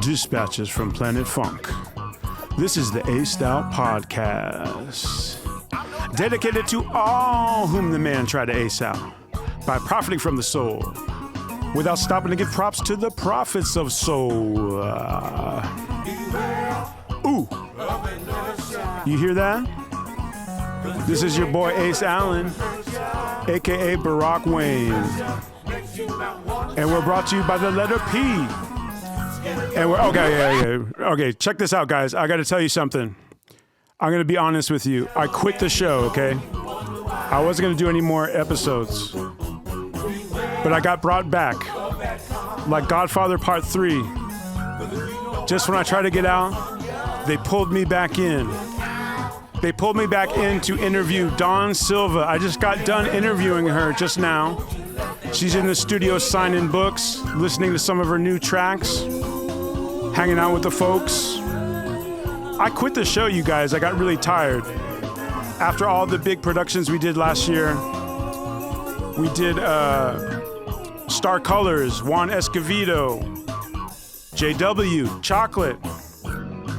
Dispatches from Planet Funk. This is the Aced Out Podcast, dedicated to all whom the man tried to ace out by profiting from the soul, without stopping to give props to the prophets of soul. Ooh, you hear that? This is your boy Ace Allen, aka Barack Wayne, and we're brought to you by the letter P. And we're okay. Check this out, guys. I got to tell you something. I'm gonna be honest with you. I quit the show. Okay, I wasn't gonna do any more episodes, but I got brought back, like Godfather Part 3. Just when I tried to get out, they pulled me back in. They pulled me back in to interview DAWN SILVA. I just got done interviewing her just now. She's in the studio signing books, listening to some of her new tracks, hanging out with the folks. I quit the show, you guys. I got really tired. After all the big productions we did last year, we did Star Colors, Juan Escovedo, JW, Chocolate,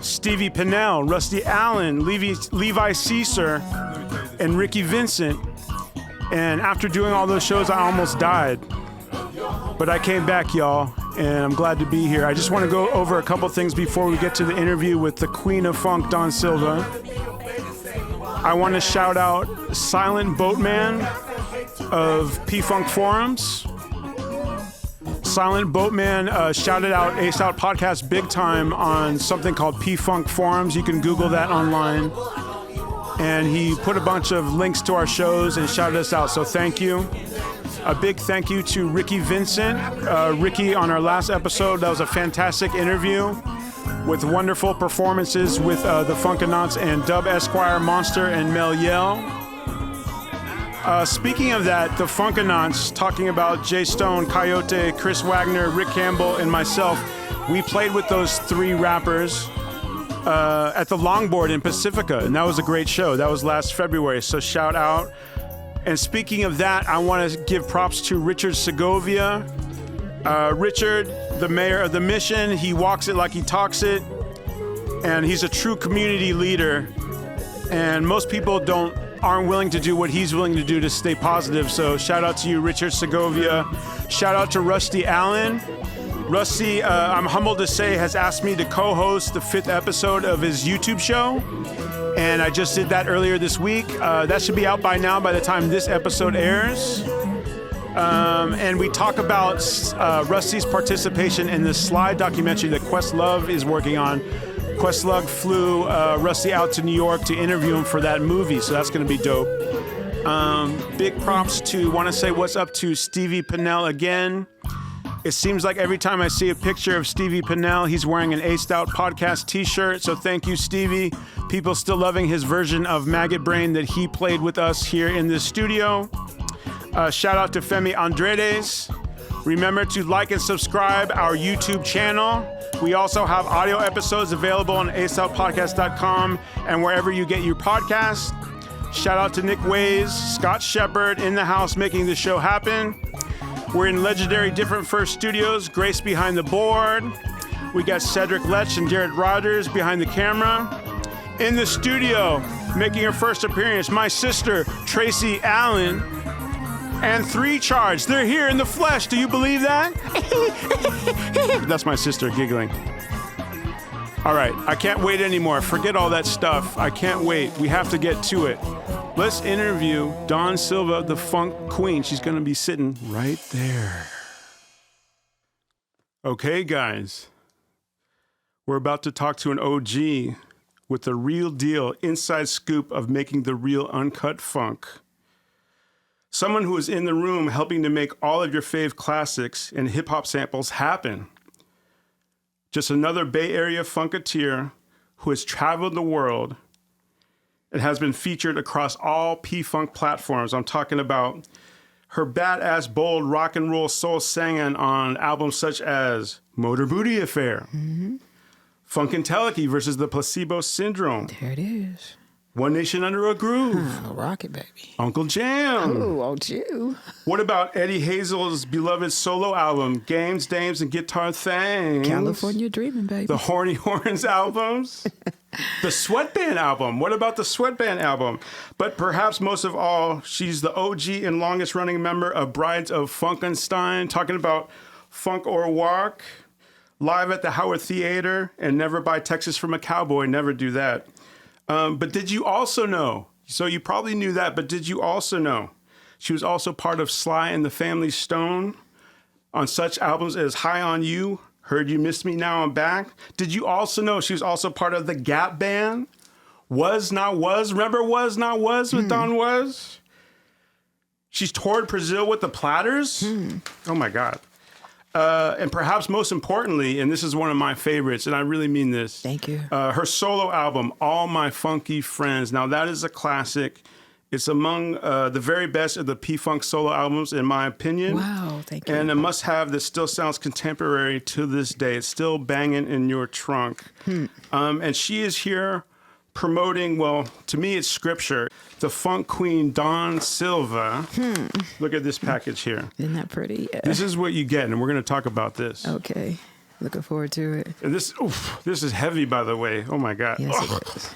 Stevie Pinnell, Rusty Allen, Levi Caesar, and Ricky Vincent. And after doing all those shows, I almost died. But I came back, y'all, and I'm glad to be here. I just want to go over a couple things before we get to the interview with the Queen of Funk, DAWN SILVA. I want to shout out Silent Boatman of P-Funk Forums. Silent Boatman shouted out Aced Out Podcast big time on something called P-Funk Forums. You can Google that online. And he put a bunch of links to our shows and shouted us out, so thank you. A big thank you to Ricky Vincent. Ricky, on our last episode, that was a fantastic interview with wonderful performances with the Funkanauts and Dub Esquire, Monster, and Mel Yell. Speaking of that, the Funkanauts, talking about Jay Stone, Coyote, Chris Wagner, Rick Campbell, and myself, we played with those three rappers at the Longboard in Pacifica, and that was a great show. That was last February, so shout out. And speaking of that, I want to give props to Richard Segovia. Richard, the mayor of the Mission, he walks it like he talks it, and he's a true community leader. And most people aren't willing to do what he's willing to do to stay positive. So shout out to you, Richard Segovia. Shout out to Rusty Allen. Rusty, I'm humbled to say, has asked me to co-host the 5th episode of his YouTube show. And I just did that earlier this week. That should be out by now by the time this episode airs. And we talk about Rusty's participation in the Sly documentary that Questlove is working on. Questlove flew Rusty out to New York to interview him for that movie, so that's going to be dope. Big props to, want to say what's up to Stevie Pinnell again. It seems like every time I see a picture of Stevie Pinnell, he's wearing an Aced Out Podcast t-shirt. So thank you, Stevie. People still loving his version of Maggot Brain that he played with us here in the studio. Shout out to Femi Andredes. Remember to like and subscribe our YouTube channel. We also have audio episodes available on aceoutpodcast.com and wherever you get your podcasts. Shout out to Nick Ways, Scott Shepard in the house making the show happen. We're in legendary Different First Studios, Grace behind the board. We got Cedric Lech and Jared Rogers behind the camera. In the studio, making her first appearance, my sister, Tracy Allen, and 3 Charge. They're here in the flesh. Do you believe that? That's my sister giggling. All right, I can't wait anymore. Forget all that stuff. I can't wait. We have to get to it. Let's interview DAWN SILVA, the Funk Queen. She's going to be sitting right there. Okay, guys. We're about to talk to an OG with the real deal inside scoop of making the real uncut funk. Someone who is in the room helping to make all of your fave classics and hip-hop samples happen. Just another Bay Area funketeer who has traveled the world and has been featured across all P-Funk platforms. I'm talking about her badass, bold rock and roll soul singing on albums such as Motor Booty Affair, Funkadelic versus the Placebo Syndrome. There it is. One Nation Under a Groove. Rocket Baby. Uncle Jam. Oh, won't you? What about Eddie Hazel's beloved solo album, Games, Dames, and Guitar Thangs? California Dreaming, baby. The Horny Horns albums. The Sweatband album. What about the Sweatband album? But perhaps most of all, she's the OG and longest running member of Brides of Funkenstein, talking about Funk or Walk, live at the Howard Theater, and Never Buy Texas from a Cowboy. Never do that. But did you also know, so you probably knew that, but did you also know she was also part of Sly and the Family Stone on such albums as High on You, Heard You Missed Me, Now I'm Back? Did you also know she was also part of the Gap Band? Was Not Was? Remember Was Not Was with Don Was? She's toured Brazil with the Platters? Oh my God. And perhaps most importantly, and this is one of my favorites, and I really mean this. Thank you. Her solo album, All My Funky Friends. Now, that is a classic. It's among the very best of the P-Funk solo albums, in my opinion. Wow, thank you. And a must-have that still sounds contemporary to this day. It's still banging in your trunk. And she is here promoting, well, to me, it's scripture. The funk queen, DAWN SILVA. Look at this package here. Isn't that pretty? Yeah. This is what you get, and we're going to talk about this. Okay. Looking forward to it. And this is heavy, by the way. Oh, my God. Yes, it is.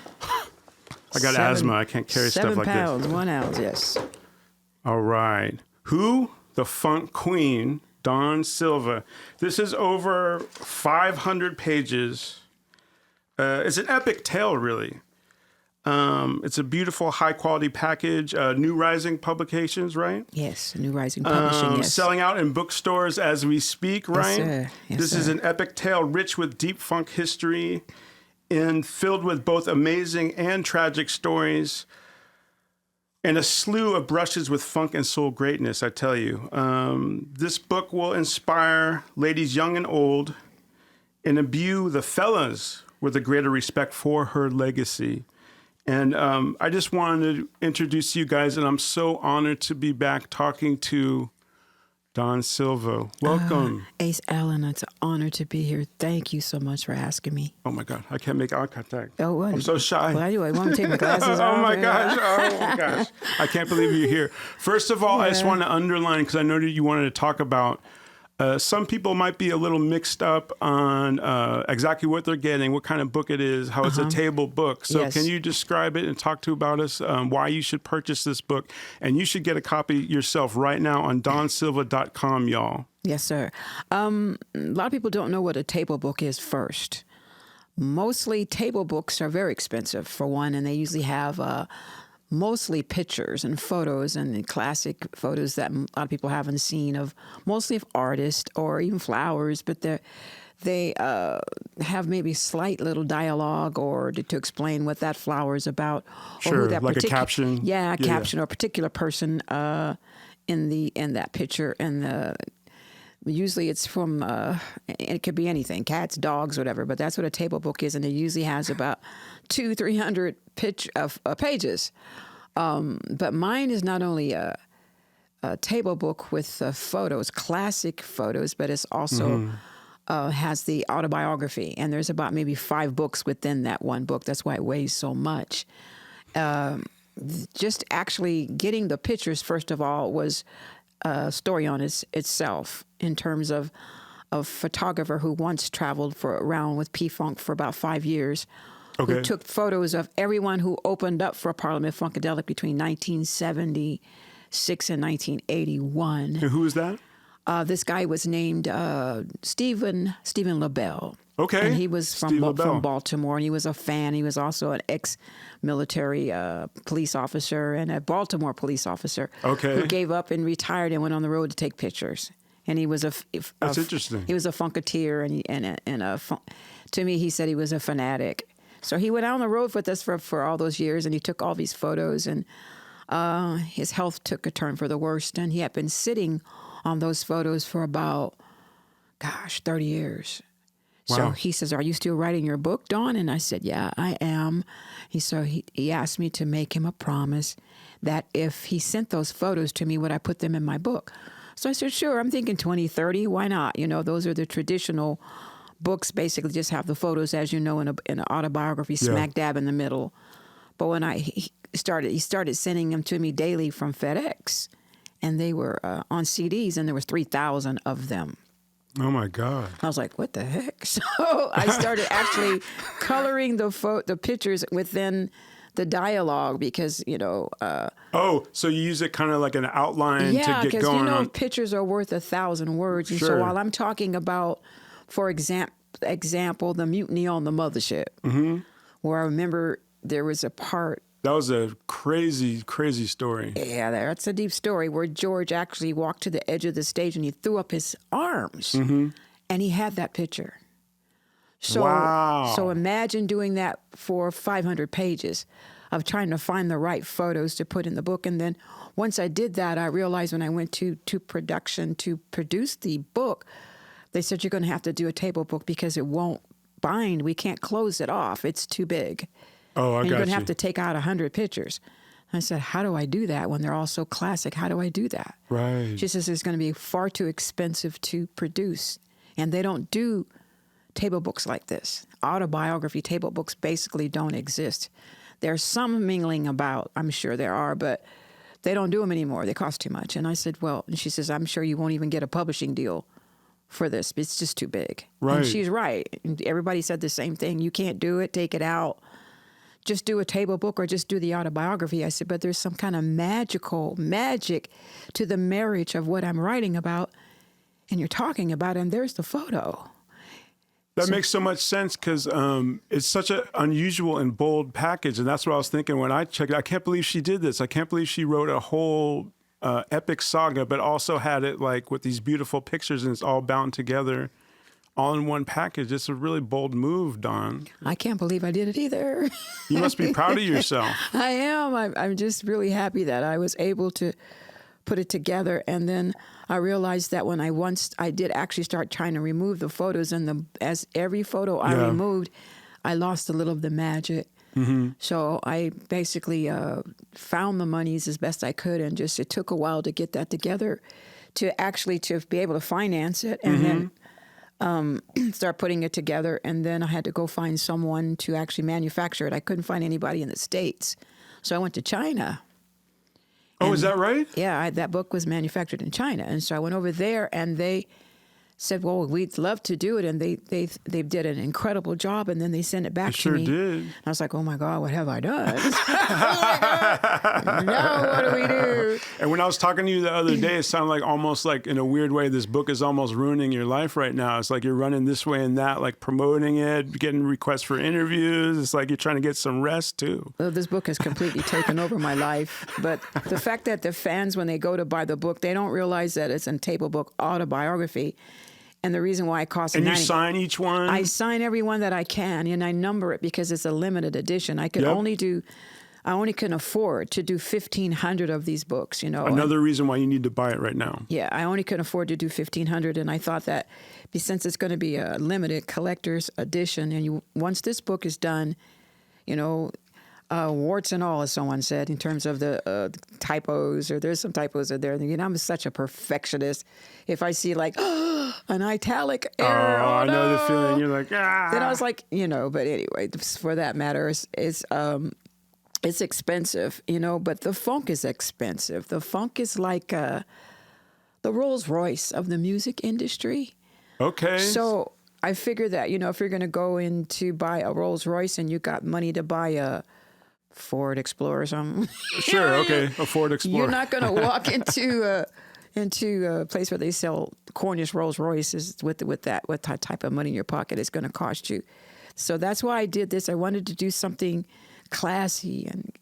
I got asthma. I can't carry stuff like 7 pounds, this. 1 ounce, yes. All right. Who? The funk queen, DAWN SILVA. This is over 500 pages. It's an epic tale, really. It's a beautiful, high-quality package. New Rising Publications, right? Yes, New Rising Publishing, yes. Selling out in bookstores as we speak, right? Yes, sir. Yes, This is an epic tale rich with deep funk history and filled with both amazing and tragic stories and a slew of brushes with funk and soul greatness, I tell you. This book will inspire ladies young and old and imbue the fellas with a greater respect for her legacy. And I just wanted to introduce you guys, and I'm so honored to be back talking to DAWN SILVA. Welcome. Ace Allen, it's an honor to be here. Thank you so much for asking me. Oh, my God. I can't make eye contact. Oh, what? I'm so shy. Well, anyway, want to take my glasses Oh, off? my gosh. Oh, my gosh. I can't believe you're here. First of all, I just want to underline, because I know that you wanted to talk about some people might be a little mixed up on exactly what they're getting, what kind of book it is, how it's a table book. So Yes. can you describe it and talk to about us, why you should purchase this book? And you should get a copy yourself right now on dawnsilva.com, y'all. Yes, sir. A lot of people don't know what a table book is first. Mostly table books are very expensive, for one, and they usually have mostly pictures and photos and classic photos that a lot of people haven't seen of, mostly of artists or even flowers, but they have maybe slight little dialogue or to explain what that flower is about. Sure, or who that like a caption. Yeah, a caption or a particular person in that picture. And usually it's from, it could be anything, cats, dogs, whatever, but that's what a table book is. And it usually has about 200-300 pages. But mine is not only a table book with photos, classic photos, but it's also has the autobiography. And there's about maybe 5 books within that one book. That's why it weighs so much. Just actually getting the pictures, first of all, was a story on itself in terms of a photographer who once traveled around with P-Funk for about 5 years, who took photos of everyone who opened up for Parliament Funkadelic between 1976 and 1981. And who is that? This guy was named Stephen LaBelle. Okay. And he was from Baltimore, and he was a fan. He was also an ex-military police officer and a Baltimore police officer who gave up and retired and went on the road to take pictures. And he was That's interesting. He was a funketeer, to me, he said he was a fanatic. So he went out on the road with us for all those years, and he took all these photos, and his health took a turn for the worst, and he had been sitting on those photos for about, 30 years. Wow. So he says, "Are you still writing your book, Dawn?" And I said, "Yeah, I am." He asked me to make him a promise that if he sent those photos to me, would I put them in my book? So I said, "Sure." I'm thinking 2030. Why not? Those are the traditional books. Basically, just have the photos, as you know, in an autobiography, smack dab in the middle. But when he started sending them to me daily from FedEx, and they were on CDs, and there was 3,000 of them. Oh my God! I was like, what the heck? So I started actually coloring the pictures within the dialogue because, so you use it kind of like an outline to get because going on. pictures are worth 1,000 words. And Sure. so while I'm talking about, for example, the mutiny on the Mothership, where I remember there was a part. That was a crazy, crazy story. Yeah, that's a deep story where George actually walked to the edge of the stage and he threw up his arms, and he had that picture. So, wow. So imagine doing that for 500 pages of trying to find the right photos to put in the book. And then once I did that, I realized when I went to production to produce the book, they said, you're going to have to do a table book because it won't bind. We can't close it off. It's too big. Oh, I got and you're going to you. have to take out 100 pictures. I said, how do I do that when they're all so classic? How do I do that? Right. She says it's going to be far too expensive to produce. And they don't do table books like this. Autobiography table books basically don't exist. There's some mingling about, I'm sure there are, but they don't do them anymore. They cost too much. And I said, well, and she says, I'm sure you won't even get a publishing deal for this. It's just too big. Right. And she's right. And everybody said the same thing. You can't do it. Take it out. Just do a table book or just do the autobiography. I said, but there's some kind of magic to the marriage of what I'm writing about and you're talking about, and there's the photo. That makes so much sense because it's such an unusual and bold package. And that's what I was thinking when I checked it. I can't believe she did this. I can't believe she wrote a whole epic saga, but also had it like with these beautiful pictures and it's all bound together all in one package. It's a really bold move, Dawn. I can't believe I did it either. You must be proud of yourself. I am. I'm just really happy that I was able to put it together. And then I realized that when I did actually start trying to remove the photos, and as every photo I removed, I lost a little of the magic. Mm-hmm. So I basically found the monies as best I could, and it took a while to get that together to be able to finance it, and then start putting it together. And then I had to go find someone to actually manufacture it. I couldn't find anybody in the States. So I went to China. Oh, is that right? Yeah, that book was manufactured in China. And so I went over there and they said, well, we'd love to do it. And they did an incredible job. And then they sent it back to me. Sure did. And I was like, oh my God, what have I done? No, what do we do? And when I was talking to you the other day, it sounded like almost like in a weird way, this book is almost ruining your life right now. It's like you're running this way and that, like promoting it, getting requests for interviews. It's like you're trying to get some rest too. Well, this book has completely taken over my life. But the fact that the fans, when they go to buy the book, they don't realize that it's a table book autobiography. And the reason why it costs $90. And you sign each one? I sign every one that I can, and I number it because it's a limited edition. I only can afford to do 1,500 of these books, Another reason why you need to buy it right now. Yeah, I only can afford to do 1,500, and I thought that since it's going to be a limited collector's edition, and once this book is done, warts and all, as someone said, in terms of the typos, or there's some typos in there. I'm such a perfectionist. If I see like an italic error, I know the feeling. You're like, ah. Then I was like, But anyway, for that matter, it's expensive, But the funk is expensive. The funk is like the Rolls Royce of the music industry. Okay. So I figured that if you're going to go in to buy a Rolls Royce and you got money to buy a Ford Explorer or something. Sure, okay, a Ford Explorer. You're not going to walk into a place where they sell Cornish Rolls Royces with what type of money in your pocket it's going to cost you. So that's why I did this. I wanted to do something classy and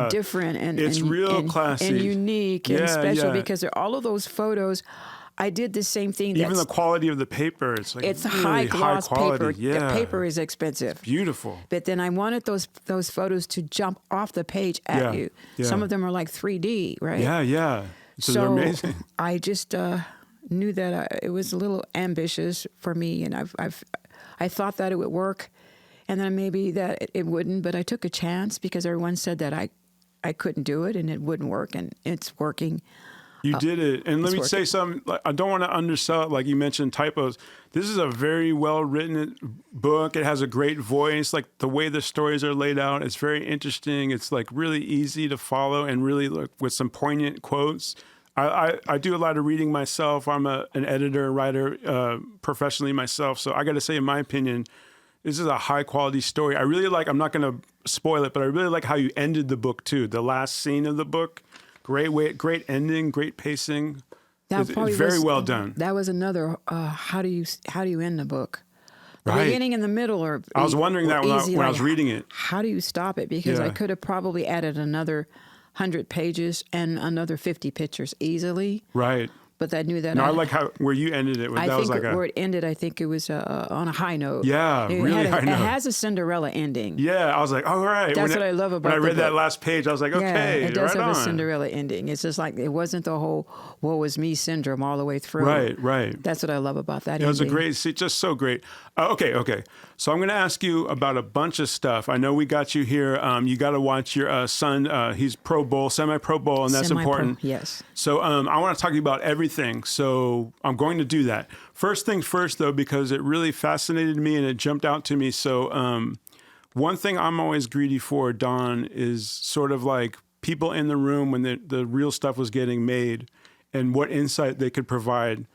different it's real classy and unique and special because all of those photos. I did the same thing. Even the quality of the paper, it's like it's really high gloss paper. Yeah. The paper is expensive. It's beautiful. But then I wanted those photos to jump off the page at you. Yeah. Some of them are like 3D, right? Yeah. So they're amazing. I just knew that it was a little ambitious for me, and I thought that it would work, and then maybe that it wouldn't. But I took a chance because everyone said that I couldn't do it and it wouldn't work, and it's working. You did it. And let me say working. something. Like, I don't want to undersell it. Like you mentioned typos. This is a very well-written book. It has a great voice. Like the way the stories are laid out, it's very interesting. It's like really easy to follow and really like with some poignant quotes. I do a lot of reading myself. I'm an editor, writer professionally myself. So I got to say, in my opinion, this is a high-quality story. I really like, I'm not going to spoil it, but I really like how you ended the book too. The last scene of the book. Great ending, great pacing. It's very well done. That was another. How do you end the book? The Right. beginning and the middle are. I was wondering that when I was reading it. How do you stop it? Because I could have probably added another 100 pages and another 50 pictures easily. Right. But I knew that. No, I like how where you ended it. I think where it ended, I think it was on a high note. Yeah, really high note. It has a Cinderella ending. Yeah, I was like, all right. That's what I love about when I read the that book. last page, I was like, okay, it does right have on. a Cinderella ending. It's just like it wasn't the whole "woe is me" syndrome all the way through. Right. That's what I love about that. It was a ending. just so great. Okay. So I'm going to ask you about a bunch of stuff. I know we got you here. You got to watch your son. He's Pro Bowl, semi-Pro Bowl, and that's Semi-pro, important. yes. So I want to talk to you about everything. So I'm going to do that. First things first, though, because it really fascinated me and it jumped out to me. So one thing I'm always greedy for, Dawn, is sort of like people in the room when the real stuff was getting made and what insight they could provide.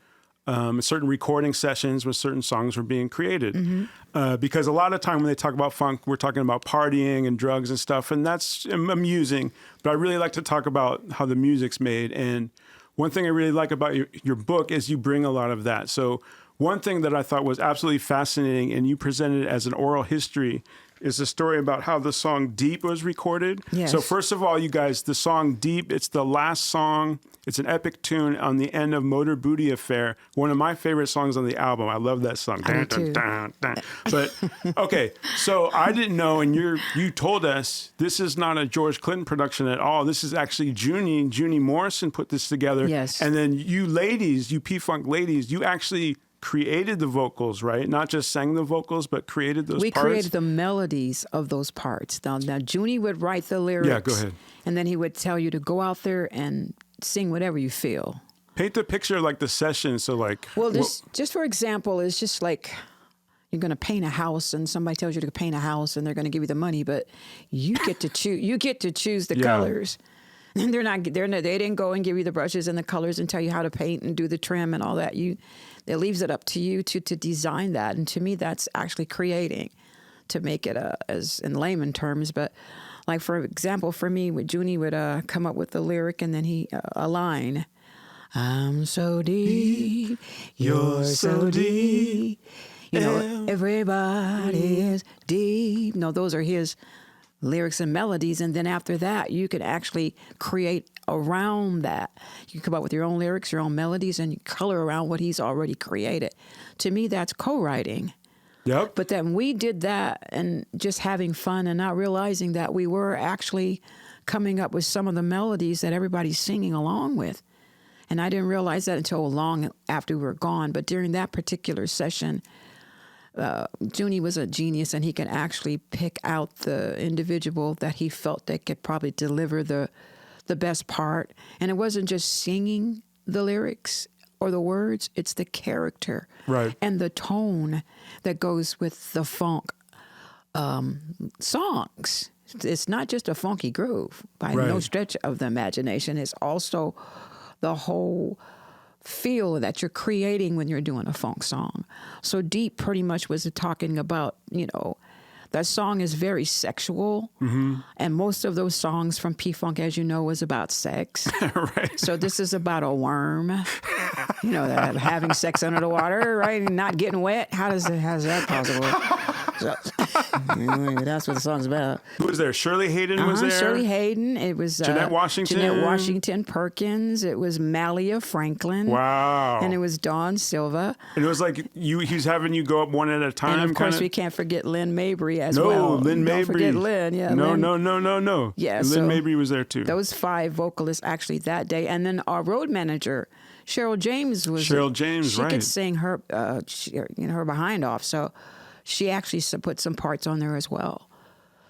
Certain recording sessions where certain songs were being created. Mm-hmm. Because a lot of time when they talk about funk, we're talking about partying and drugs and stuff, and that's amusing. But I really like to talk about how the music's made. And one thing I really like about your book is you bring a lot of that. So one thing that I thought was absolutely fascinating, and you presented it as an oral history, is the story about how the song Deep was recorded. Yes. So first of all, you guys, the song Deep, it's the last song. It's an epic tune on the end of Motor Booty Affair, one of my favorite songs on the album. I love that song. I do too. But, okay, so I didn't know, and you told us this is not a George Clinton production at all. This is actually Junie Morrison put this together. Yes. And then you ladies, you P-Funk ladies, you actually created the vocals, right? Not just sang the vocals, but created those parts. We created the melodies of those parts. Now, Junie would write the lyrics. Yeah, go ahead. And then he would tell you to go out there and sing whatever you feel. Paint the picture like the session. So like, Well, just for example, it's just like you're going to paint a house and somebody tells you to paint a house and they're going to give you the money, but you get to choose. You get to choose the colors. And they didn't go and give you the brushes and the colors and tell you how to paint and do the trim and all that. It leaves it up to you to design that. And to me, that's actually creating, to make it as in layman terms. But like, for example, for me, Junie would come up with the lyric and then a line. I'm so deep, you're so deep. You know, everybody is deep. No, those are his lyrics and melodies. And then after that, you could actually create around that. You come up with your own lyrics, your own melodies, and you color around what he's already created. To me, that's co-writing. Yep. But then we did that and just having fun and not realizing that we were actually coming up with some of the melodies that everybody's singing along with. And I didn't realize that until long after we were gone. But during that particular session, Junie was a genius, and he could actually pick out the individual that he felt that could probably deliver the best part. And it wasn't just singing the lyrics or the words, it's the character and the tone that goes with the funk songs. It's not just a funky groove by no stretch of the imagination. It's also the whole feel that you're creating when you're doing a funk song. So Deep pretty much was talking about, that song is very sexual. Mm-hmm. And most of those songs from P-Funk, as you know, was about sex. Right. So this is about a worm, having sex under the water, right? And not getting wet. How's that possible? That's what the song's about. Who was there? Shirley Hayden was there? Shirley Hayden. It was Jeanette Washington Perkins. It was Malia Franklin. Wow. And it was Dawn Silva. And it was like he's having you go up one at a time. And of course, we can't forget Lynn Mabry as well. No, Lynn Mabry. Don't forget Lynn. Yeah. No. Yeah. And Lynn Mabry was there too. Those 5 vocalists actually that day, and then our road manager, Cheryl James, she could sing her her behind off. So she actually put some parts on there as well.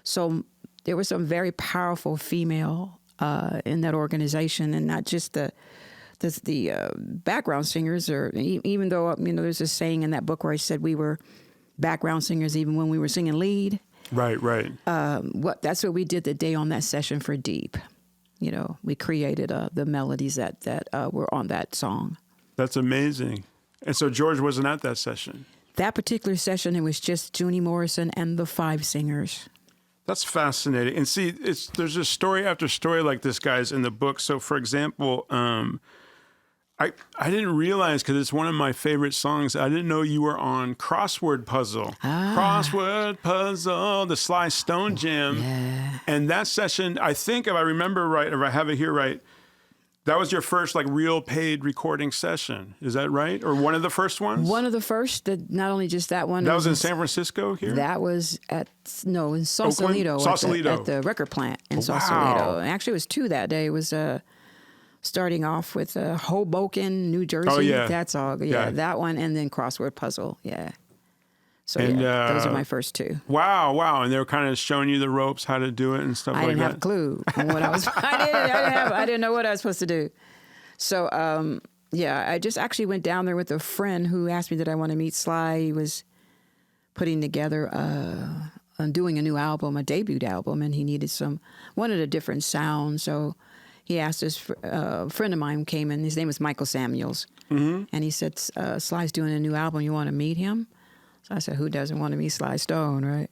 So there were some very powerful female in that organization, and not just the the background singers are, even though, there's a saying in that book where I said we were background singers even when we were singing lead. Right. That's what we did the day on that session for Deep. We created the melodies that were on that song. That's amazing. And so George wasn't at that session. That particular session, it was just Junie Morrison and the 5 singers. That's fascinating. And see, there's just story after story like this, guys, in the book. So, for example, I didn't realize, because it's one of my favorite songs, I didn't know you were on Crossword Puzzle. Crossword Puzzle, the Sly Stone Jam. Yeah. And that session, I think, if I remember right, or if I have it here right, that was your first real paid recording session. Is that right? Or one of the first ones? One of the first, not only just that one. That was in San Francisco here? That was in Sausalito. Sausalito. At the record plant in Sausalito. And actually, it was 2 that day. It was starting off with Hoboken, New Jersey. Oh, yeah. That's all. Yeah, that one. And then Crossword Puzzle. Yeah. So those are my first 2. Wow. And they were kind of showing you the ropes, how to do it and stuff like that. I didn't have a clue on what I was. I didn't know what I was supposed to do. So, I just actually went down there with a friend who asked me that I want to meet Sly. He was putting together, doing a new album, a debut album, and he wanted a different sound. So he asked a friend of mine came in. His name was Michael Samuels. And he said, Sly's doing a new album. You want to meet him? So I said, who doesn't want to meet Sly Stone, right?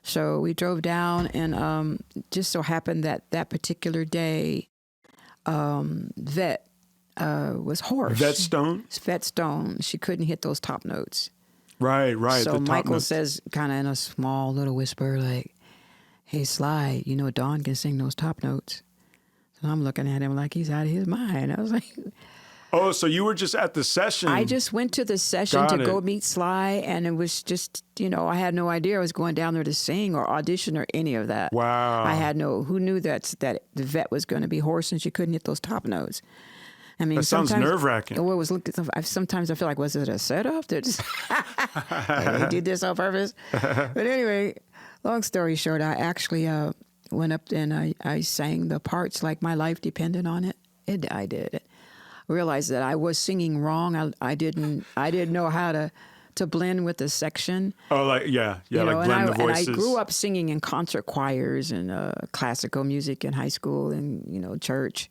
So we drove down, and just so happened that particular day, Vet was hoarse. Vet Stone? Vet Stone. She couldn't hit those top notes. Right. So Michael says, kind of in a small little whisper, like, hey, Sly, Dawn can sing those top notes. So I'm looking at him like he's out of his mind. I was like... Oh, so you were just at the session. I just went to the session to go meet Sly, and it was just, I had no idea I was going down there to sing or audition or any of that. Wow. I had who knew that the Vet was going to be hoarse and she couldn't hit those top notes. I mean, that sounds nerve-wracking. Sometimes I feel like, was it a setup? They did this on purpose. But anyway, long story short, I actually went up and I sang the parts like my life depended on it. I did. Realized that I was singing wrong. I didn't know how to blend with the section. Oh, like blend the voices. And I grew up singing in concert choirs and classical music in high school and church.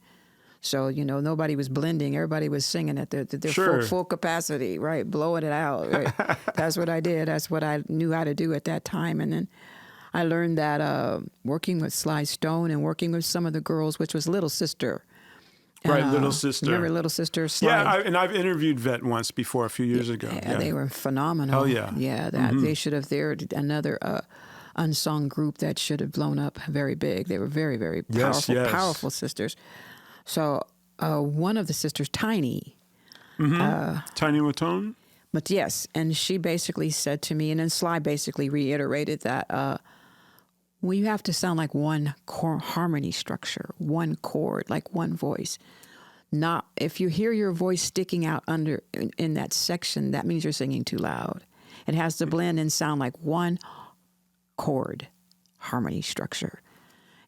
So nobody was blending. Everybody was singing at their full capacity, right? Blowing it out. Right? That's what I did. That's what I knew how to do at that time. And then I learned that working with Sly Stone and working with some of the girls, which was Little Sister. Right, Little Sister. Remember Little Sister? Sly? Yeah, and I've interviewed Vet once before, a few years ago. Yeah, they were phenomenal. Hell yeah. Yeah, they should have, they're another unsung group that should have blown up very big. They were very, very powerful, powerful sisters. So one of the sisters, Tiny. Tiny Watone? But yes, and she basically said to me, and then Sly basically reiterated that, well, you have to sound like one harmony structure, one chord, like one voice. Not if you hear your voice sticking out in that section, that means you're singing too loud. It has to blend and sound like one chord, harmony structure.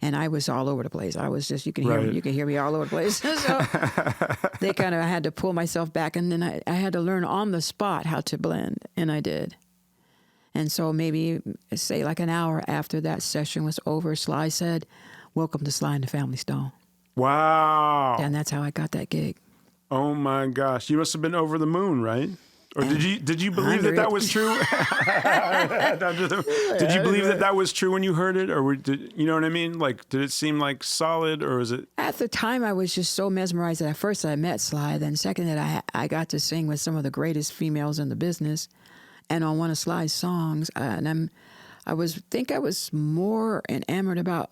And I was all over the place. I was just, you can hear me all over the place. So they kind of had to pull myself back, and then I had to learn on the spot how to blend, and I did. And so maybe, say, like an hour after that session was over, Sly said, "Welcome to Sly and the Family Stone." Wow. And that's how I got that gig. Oh, my gosh. You must have been over the moon, right? Or did you believe that was true? Did you believe that was true when you heard it? Or you know what I mean? Like, did it seem like solid, or was it? At the time, I was just so mesmerized that at first I met Sly. Then second, that I got to sing with some of the greatest females in the business. And on one of Sly's songs, and I was more enamored about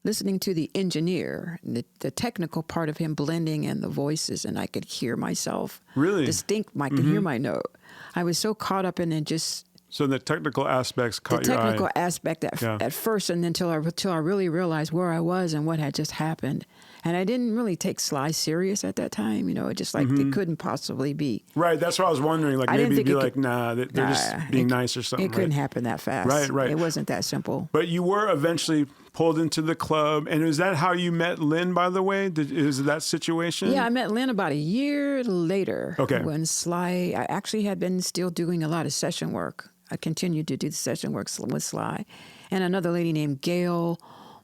listening to the engineer, the technical part of him blending and the voices, and I could hear myself distinct. I could hear my note. I was so caught up in it, just so the technical aspects caught your eye. The technical aspect at first, and until I really realized where I was and what had just happened. And I didn't really take Sly serious at that time. It just like it couldn't possibly be. Right. That's what I was wondering. Like maybe be like, they're just being nice or something. It couldn't happen that fast. Right. It wasn't that simple. But you were eventually pulled into the club. And is that how you met Lynn, by the way? Is that situation? Yeah, I met Lynn about a year later. Okay. When Sly, I actually had been still doing a lot of session work. I continued to do the session work with Sly. And another lady named Gail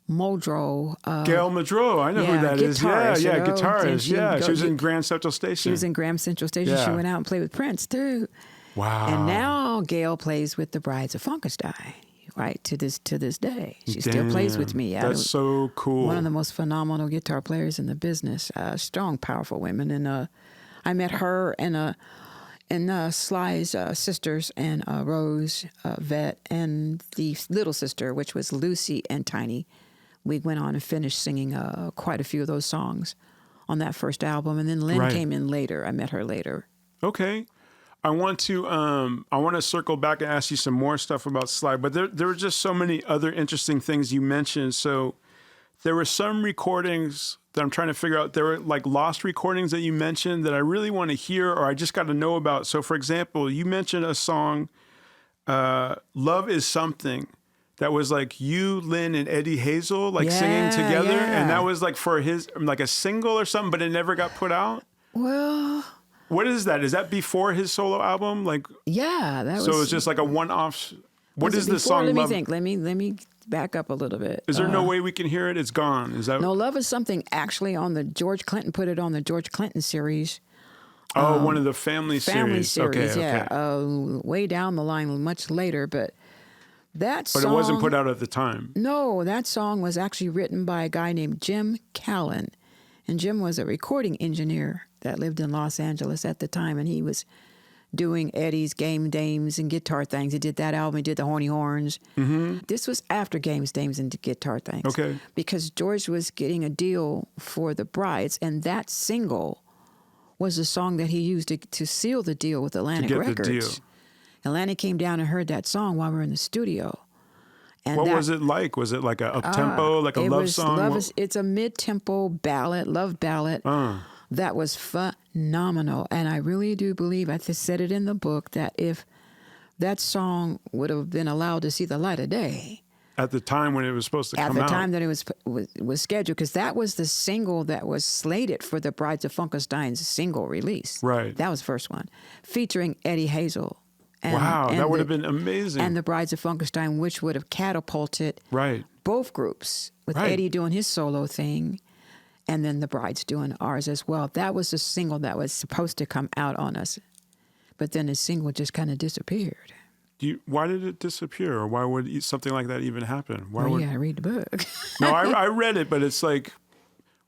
Muldrow. Gail Muldrow, I know who that is. Yeah, guitarist. Yeah, she was in Grand Central Station. She was in Grand Central Station. Yeah. She went out and played with Prince, too. Wow. And now Gail plays with the Brides of Funkenstein. Right, to this day. She still plays with me. Yeah, that's so cool. One of the most phenomenal guitar players in the business. Strong, powerful women. And I met her and Sly's sisters and Rose, Vet, and the little sister, which was Lucy and Tiny. We went on and finished singing quite a few of those songs on that first album. And then Lynn came in later. I met her later. Okay. I want to circle back and ask you some more stuff about Sly, but there were just so many other interesting things you mentioned. So there were some recordings that I'm trying to figure out. There were like lost recordings that you mentioned that I really want to hear or I just got to know about. So for example, you mentioned a song, Love Is Something, that was like you, Lynn, and Eddie Hazel singing together. Yeah. And that was like for his, like a single or something, but it never got put out? Well... What is that? Is that before his solo album? Yeah, that was. So it's just like a one-off. What is the song? Let me think. Let me back up a little bit. Is there no way we can hear it? It's gone. Is that? No, Love Is Something. Actually, on the George Clinton put it on the George Clinton series. Oh, one of the family series. Okay, yeah. Okay. Way down the line, much later, but that song. But it wasn't put out at the time. No, that song was actually written by a guy named Jim Callan, and Jim was a recording engineer that lived in Los Angeles at the time, and he was doing Eddie's Game Dames and Guitar Thangs. He did that album. He did the Horny Horns. Mm-hmm. This was after Games, Dames, and Guitar Thangs. Okay. Because George was getting a deal for the Brides, and that single was the song that he used to seal the deal with Atlantic Records. The deal. Atlantic came down and heard that song while we were in the studio. And what was it like? Was it like a up-tempo, like a love song? It's a mid-tempo ballad, love ballad. That was phenomenal. And I really do believe, I said it in the book, that if that song would have been allowed to see the light of day. At the time when it was supposed to come out. At the time that it was scheduled, because that was the single that was slated for the Brides of Funkenstein's single release. Right. That was the first one, featuring Eddie Hazel. Wow, that would have been amazing. And the Brides of Funkenstein, which would have catapulted both groups, with Eddie doing his solo thing, and then the Brides doing ours as well. That was the single that was supposed to come out on us. But then the single just kind of disappeared. Why did it disappear? Or why would something like that even happen? I read the book. No, I read it, but it's like,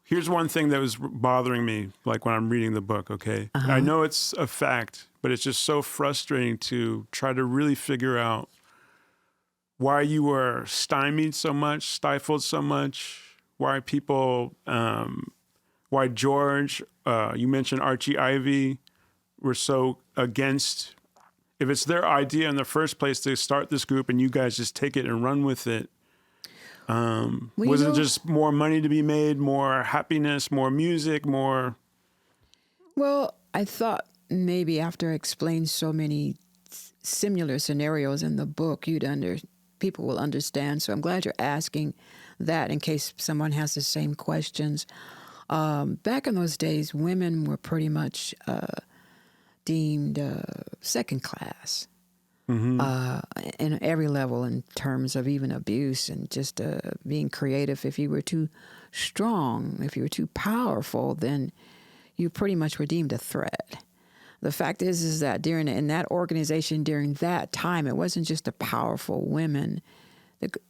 here's one thing that was bothering me, like when I'm reading the book, okay? Uh-huh. I know it's a fact, but it's just so frustrating to try to really figure out why you were stymied so much, stifled so much, why people, why George, you mentioned Archie Ivy, were so against, if it's their idea in the first place to start this group and you guys just take it and run with it, was it just more money to be made, more happiness, more music, more? Well, I thought maybe after I explained so many similar scenarios in the book, people will understand. So I'm glad you're asking that in case someone has the same questions. Back in those days, women were pretty much deemed second class. Mm-hmm. In every level, in terms of even abuse and just being creative. If you were too strong, if you were too powerful, then you pretty much were deemed a threat. The fact is that in that organization during that time, it wasn't just the powerful women.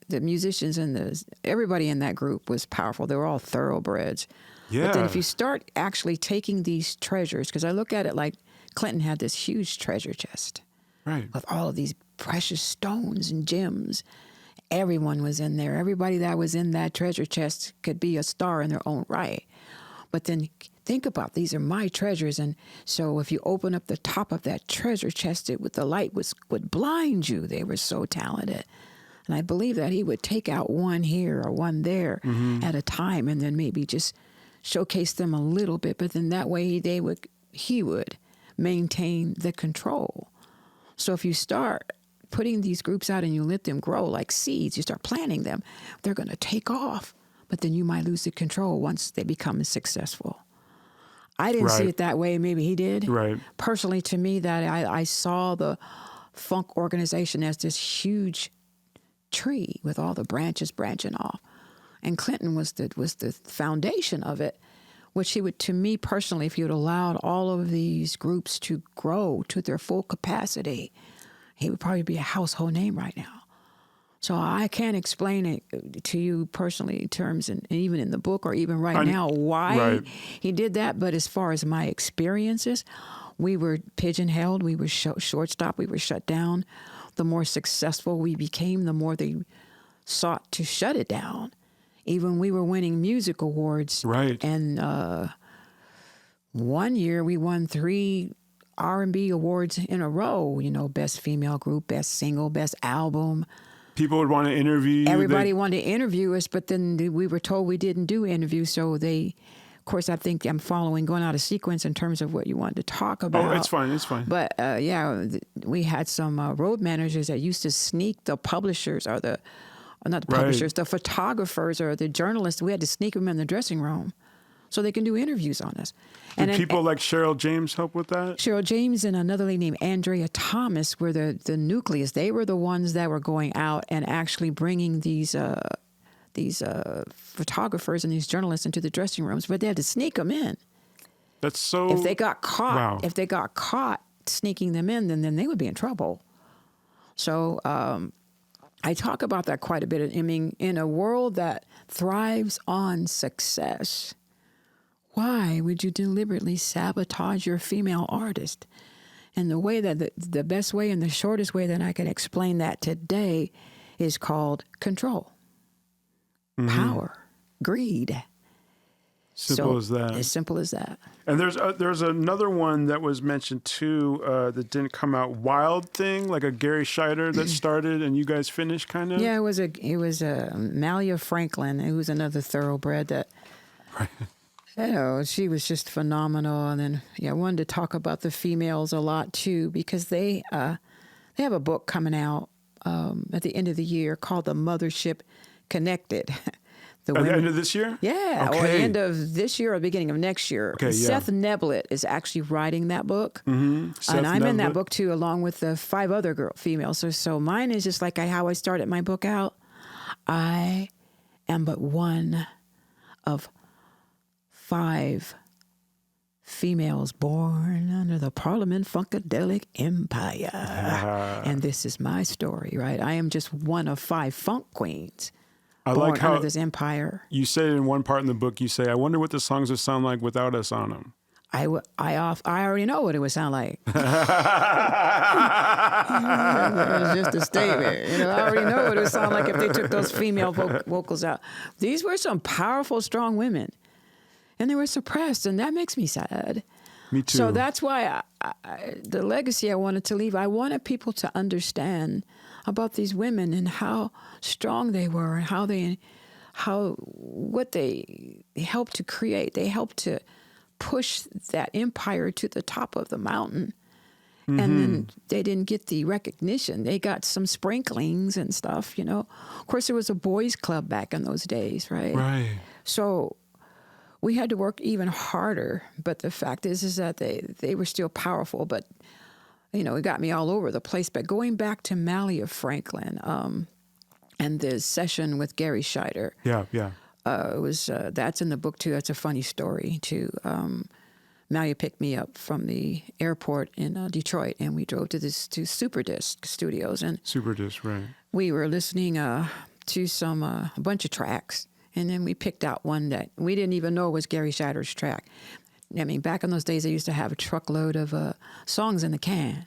The musicians and everybody in that group was powerful. They were all thoroughbreds. Yeah. But then if you start actually taking these treasures, because I look at it like Clinton had this huge treasure chest. Right. With all of these precious stones and gems. Everyone was in there. Everybody that was in that treasure chest could be a star in their own right. But then think about, these are my treasures. And so if you open up the top of that treasure chest, the light would blind you. They were so talented. And I believe that he would take out one here or one there at a time and then maybe just showcase them a little bit. But then that way he would maintain the control. So if you start putting these groups out and you let them grow like seeds. You start planting them. They're going to take off, but then you might lose the control once they become successful. I didn't see it that way. Maybe he did. Right. Personally, to me, that I saw the funk organization as this huge tree with all the branches branching off. And Clinton was the foundation of it, which he would, to me personally, if he would allowed all of these groups to grow to their full capacity, he would probably be a household name right now. So I can't explain it to you personally in terms, and even in the book or even now, why he did that. But as far as my experiences, we were pigeonholed, we were shortstop, we were shut down. The more successful we became, the more they sought to shut it down. Even we were winning music awards. Right. And one year we won 3 R&B awards in a row, best female group, best single, best album. People would want to interview you. Everybody wanted to interview us, but then we were told we didn't do interviews. So they, of course, I think I'm going out of sequence in terms of what you wanted to talk about. Oh, it's fine. But we had some road managers that used to sneak the publishers or not the publishers, the photographers or the journalists. We had to sneak them in the dressing room so they can do interviews on us. Did people like Cheryl James help with that? Cheryl James and another lady named Andrea Thomas were the nucleus. They were the ones that were going out and actually bringing these photographers and these journalists into the dressing rooms, but they had to sneak them in. That's so... If they got caught sneaking them in, then they would be in trouble. So I talk about that quite a bit. I mean, in a world that thrives on success, why would you deliberately sabotage your female artist? And the way that the best way and the shortest way that I can explain that today is called control, power, greed. Simple as that. As simple as that. And there's another one that was mentioned too that didn't come out. Wild Thing, like a Gary Scheider that started and you guys finished, kind of. Yeah, it was Malia Franklin, who was another thoroughbred that. Right. She was just phenomenal. And then I wanted to talk about the females a lot too, because they have a book coming out at the end of the year called The Mothership Connected. At the end of this year? Yeah, okay. Or the end of this year or beginning of next year. Okay, Seth Neblett is actually writing that book. Mm-hmm. And I'm in that book too, along with the 5 other females. So mine is just like how I started my book out. I am but one of 5 females born under the Parliament Funkadelic Empire. And this is my story, right? I am just one of 5 funk queens. I like how under this empire. You say in one part in the book, you say, I wonder what the songs would sound like without us on them. I already know what it would sound like. It was just a statement. I already know what it would sound like if they took those female vocals out. These were some powerful, strong women. And they were suppressed, and that makes me sad. Me too. So that's why the legacy I wanted to leave, I wanted people to understand about these women and how strong they were and what they helped to create. They helped to push that empire to the top of the mountain. Mm-hmm. And then they didn't get the recognition. They got some sprinklings and stuff, Of course, there was a boys' club back in those days, right? Right. So we had to work even harder. But the fact is that they were still powerful. But, it got me all over the place. But going back to Malia Franklin and the session with Gary Scheider. Yeah. It was that's in the book, too. That's a funny story, too. Malia picked me up from the airport in Detroit, and we drove to Superdisc Studios. And Superdisc, right. We were listening to a bunch of tracks, and then we picked out one that we didn't even know was Gary Scheider's track. I mean, back in those days, they used to have a truckload of songs in the can.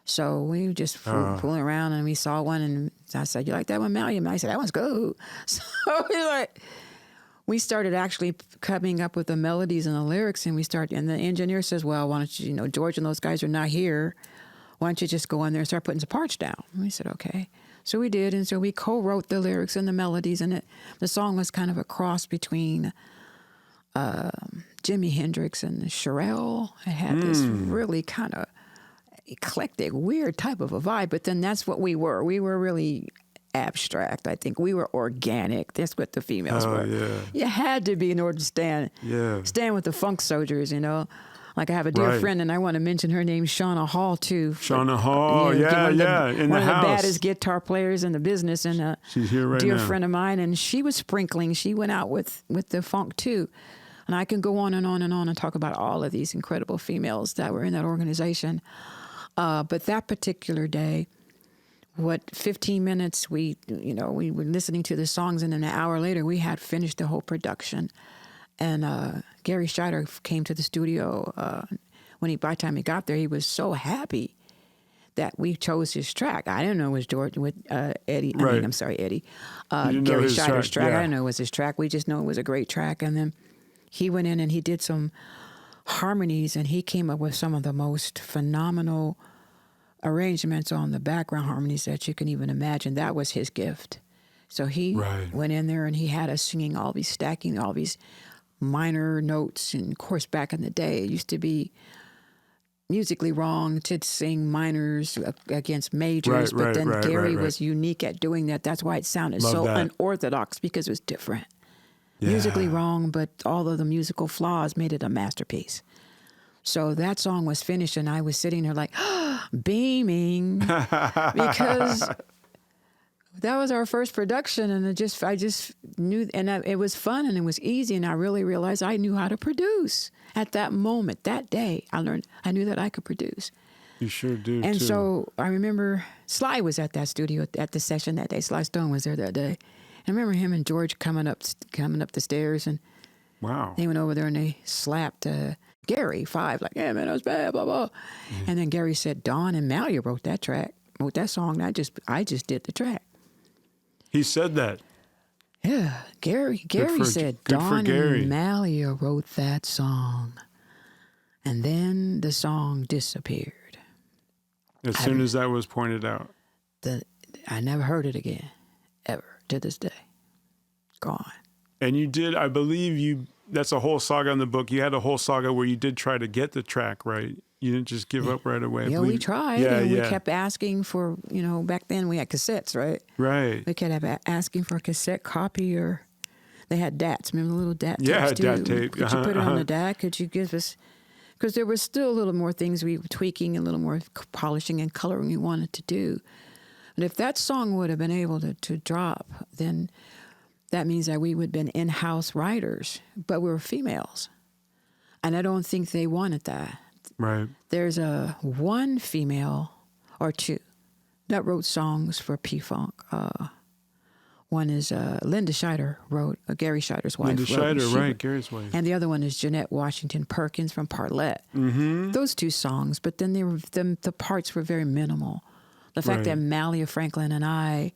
So we were just fooling around, and we saw one, and I said, "You like that one, Malia?" And I said, "That one's good." So we started actually coming up with the melodies and the lyrics, and and the engineer says, "Well, why don't you, George and those guys are not here. Why don't you just go in there and start putting some parts down?" And we said, "Okay." So we did, and so we co-wrote the lyrics and the melodies, and the song was kind of a cross between Jimi Hendrix and Cherelle. It had this really kind of eclectic, weird type of a vibe. But then that's what we were. We were really abstract. I think we were organic. That's what the females were. Yeah. You had to be in order to stand with the funk soldiers, you know. Like I have a dear friend, and I want to mention her name, Shauna Hall, too. Shauna Hall, in the house. One of the baddest guitar players in the business, and she's here right dear now. Friend of mine, and she was sprinkling. She went out with the funk, too. And I can go on and on and on and talk about all of these incredible females that were in that organization. But that particular day, 15 minutes, we were listening to the songs, and then an hour later, we had finished the whole production. And Gary Scheider came to the studio. By the time he got there, he was so happy that we chose his track. I didn't know it was George with Eddie. Right. Eddie. Gary Scheider's track. Yeah. I didn't know it was his track. We just know it was a great track. And then he went in and he did some harmonies, and he came up with some of the most phenomenal arrangements on the background harmonies that you can even imagine. That was his gift. So he went in there and he had us singing all these, stacking all these minor notes. And of course, back in the day, it used to be musically wrong to sing minors against majors. But then Gary was unique at doing that. That's why it sounded unorthodox, because it was different. Yeah. Musically wrong, but all of the musical flaws made it a masterpiece. So that song was finished, and I was sitting there like, beaming, because that was our first production, and I just knew, and it was fun, and it was easy, and I really realized I knew how to produce at that moment, that day. I knew that I could produce. You sure do, and too. So I remember Sly was at that studio at the session that day. Sly Stone was there that day. I remember him and George coming up the stairs, and they went over there and they slapped Gary 5, like, "Yeah, man, that was bad, blah blah." Mm-hmm. And then Gary said, "Dawn and Malia wrote that song. I just did the track." He said that. Yeah, Gary said, "Dawn and Malia wrote that song," and then the song disappeared. As soon as that was pointed out, I never heard it again, ever. To this day, gone. And you did, I believe that's a whole saga in the book. You had a whole saga where you did try to get the track, right? You didn't just give up right away. Yeah, we tried. We kept asking for, back then we had cassettes, right? Right. We kept asking for a cassette copy, or they had DATs. Remember the little DAT tapes? Yeah, DAT tape. Could you put it on the DAT? Could you give us, because there was still a little more things we were tweaking, a little more polishing and coloring we wanted to do. But if that song would have been able to drop, then that means that we would have been in-house writers, but we were females. And I don't think they wanted that. Right. There's one female or two that wrote songs for P-Funk. One is Linda Scheider wrote, Gary Scheider's wife. Linda Scheider, right, Gary's wife. And the other one is Jeanette Washington Perkins from Parlette. Mm-hmm. Those two songs, but then the parts were very minimal. The fact that Malia Franklin and I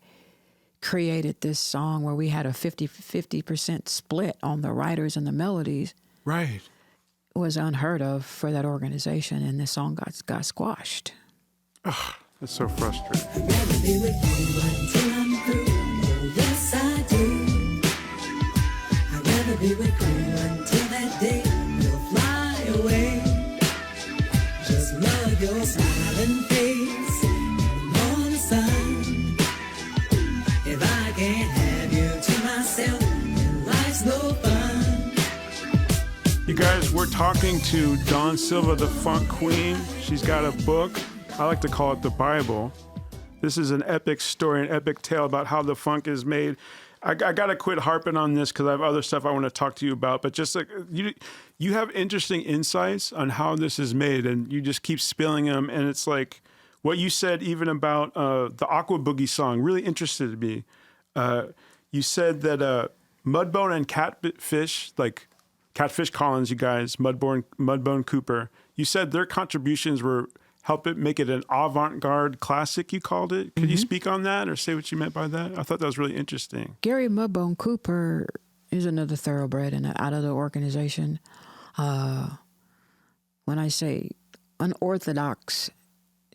created this song where we had a 50% split on the writers and the melodies was unheard of for that organization, and the song got squashed. Ugh, that's so frustrating. I'd rather be with you until I'm through. Oh, yes, I do. I'd rather be with you until that day you'll fly away. Just love your smiling face. If I can't have you to myself, then life's no fun. You guys, we're talking to Dawn Silva, the Funk Queen. She's got a book. I like to call it the Bible. This is an epic story, an epic tale about how the funk is made. I got to quit harping on this because I have other stuff I want to talk to you about. But just like you have interesting insights on how this is made, and you just keep spilling them. And it's like, what you said even about the Aqua Boogie song really interested me. You said that Mudbone and Catfish, like Catfish Collins, you guys, Mudbone Cooper, you said their contributions were help it make it an avant-garde classic, you called it. Could you speak on that or say what you meant by that? I thought that was really interesting. Gary Mudbone Cooper is another thoroughbred out of the organization. When I say unorthodox,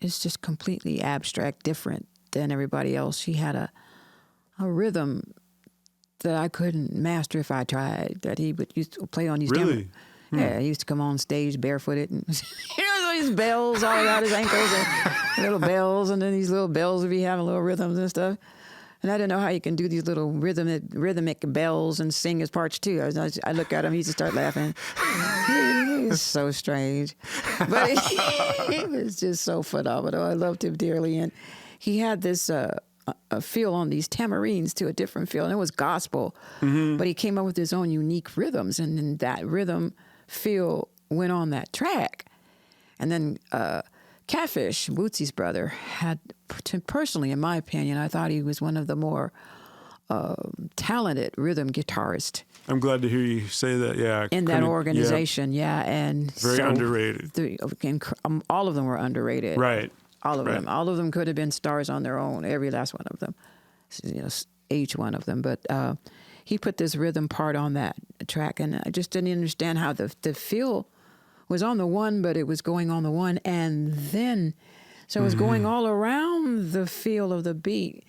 it's just completely abstract, different than everybody else. He had a rhythm that I couldn't master if I tried, that he used to play on. Really? Yeah, he used to come on stage barefooted. And, His bells all around his ankles and little bells, and then these little bells would be having little rhythms and stuff. And I didn't know how you can do these little rhythmic bells and sing his parts too. I look at him, he used to start laughing. He was so strange, but he was just so phenomenal. I loved him dearly, and he had this a feel on these tamarines to a different feel, and it was gospel. But he came up with his own unique rhythms, and then that rhythm feel went on that track. And then Catfish, Bootsy's brother, had, personally, in my opinion, I thought he was one of the more talented rhythm guitarists. I'm glad to hear you say that. Yeah, in that organization, yeah, and very underrated. All of them were underrated. Right. All of them. All of them could have been stars on their own. Every last one of them, each one of them. But he put this rhythm part on that track, and I just didn't understand how the feel was on the one, but it was going on the one, and then so it was going all around the feel of the beat,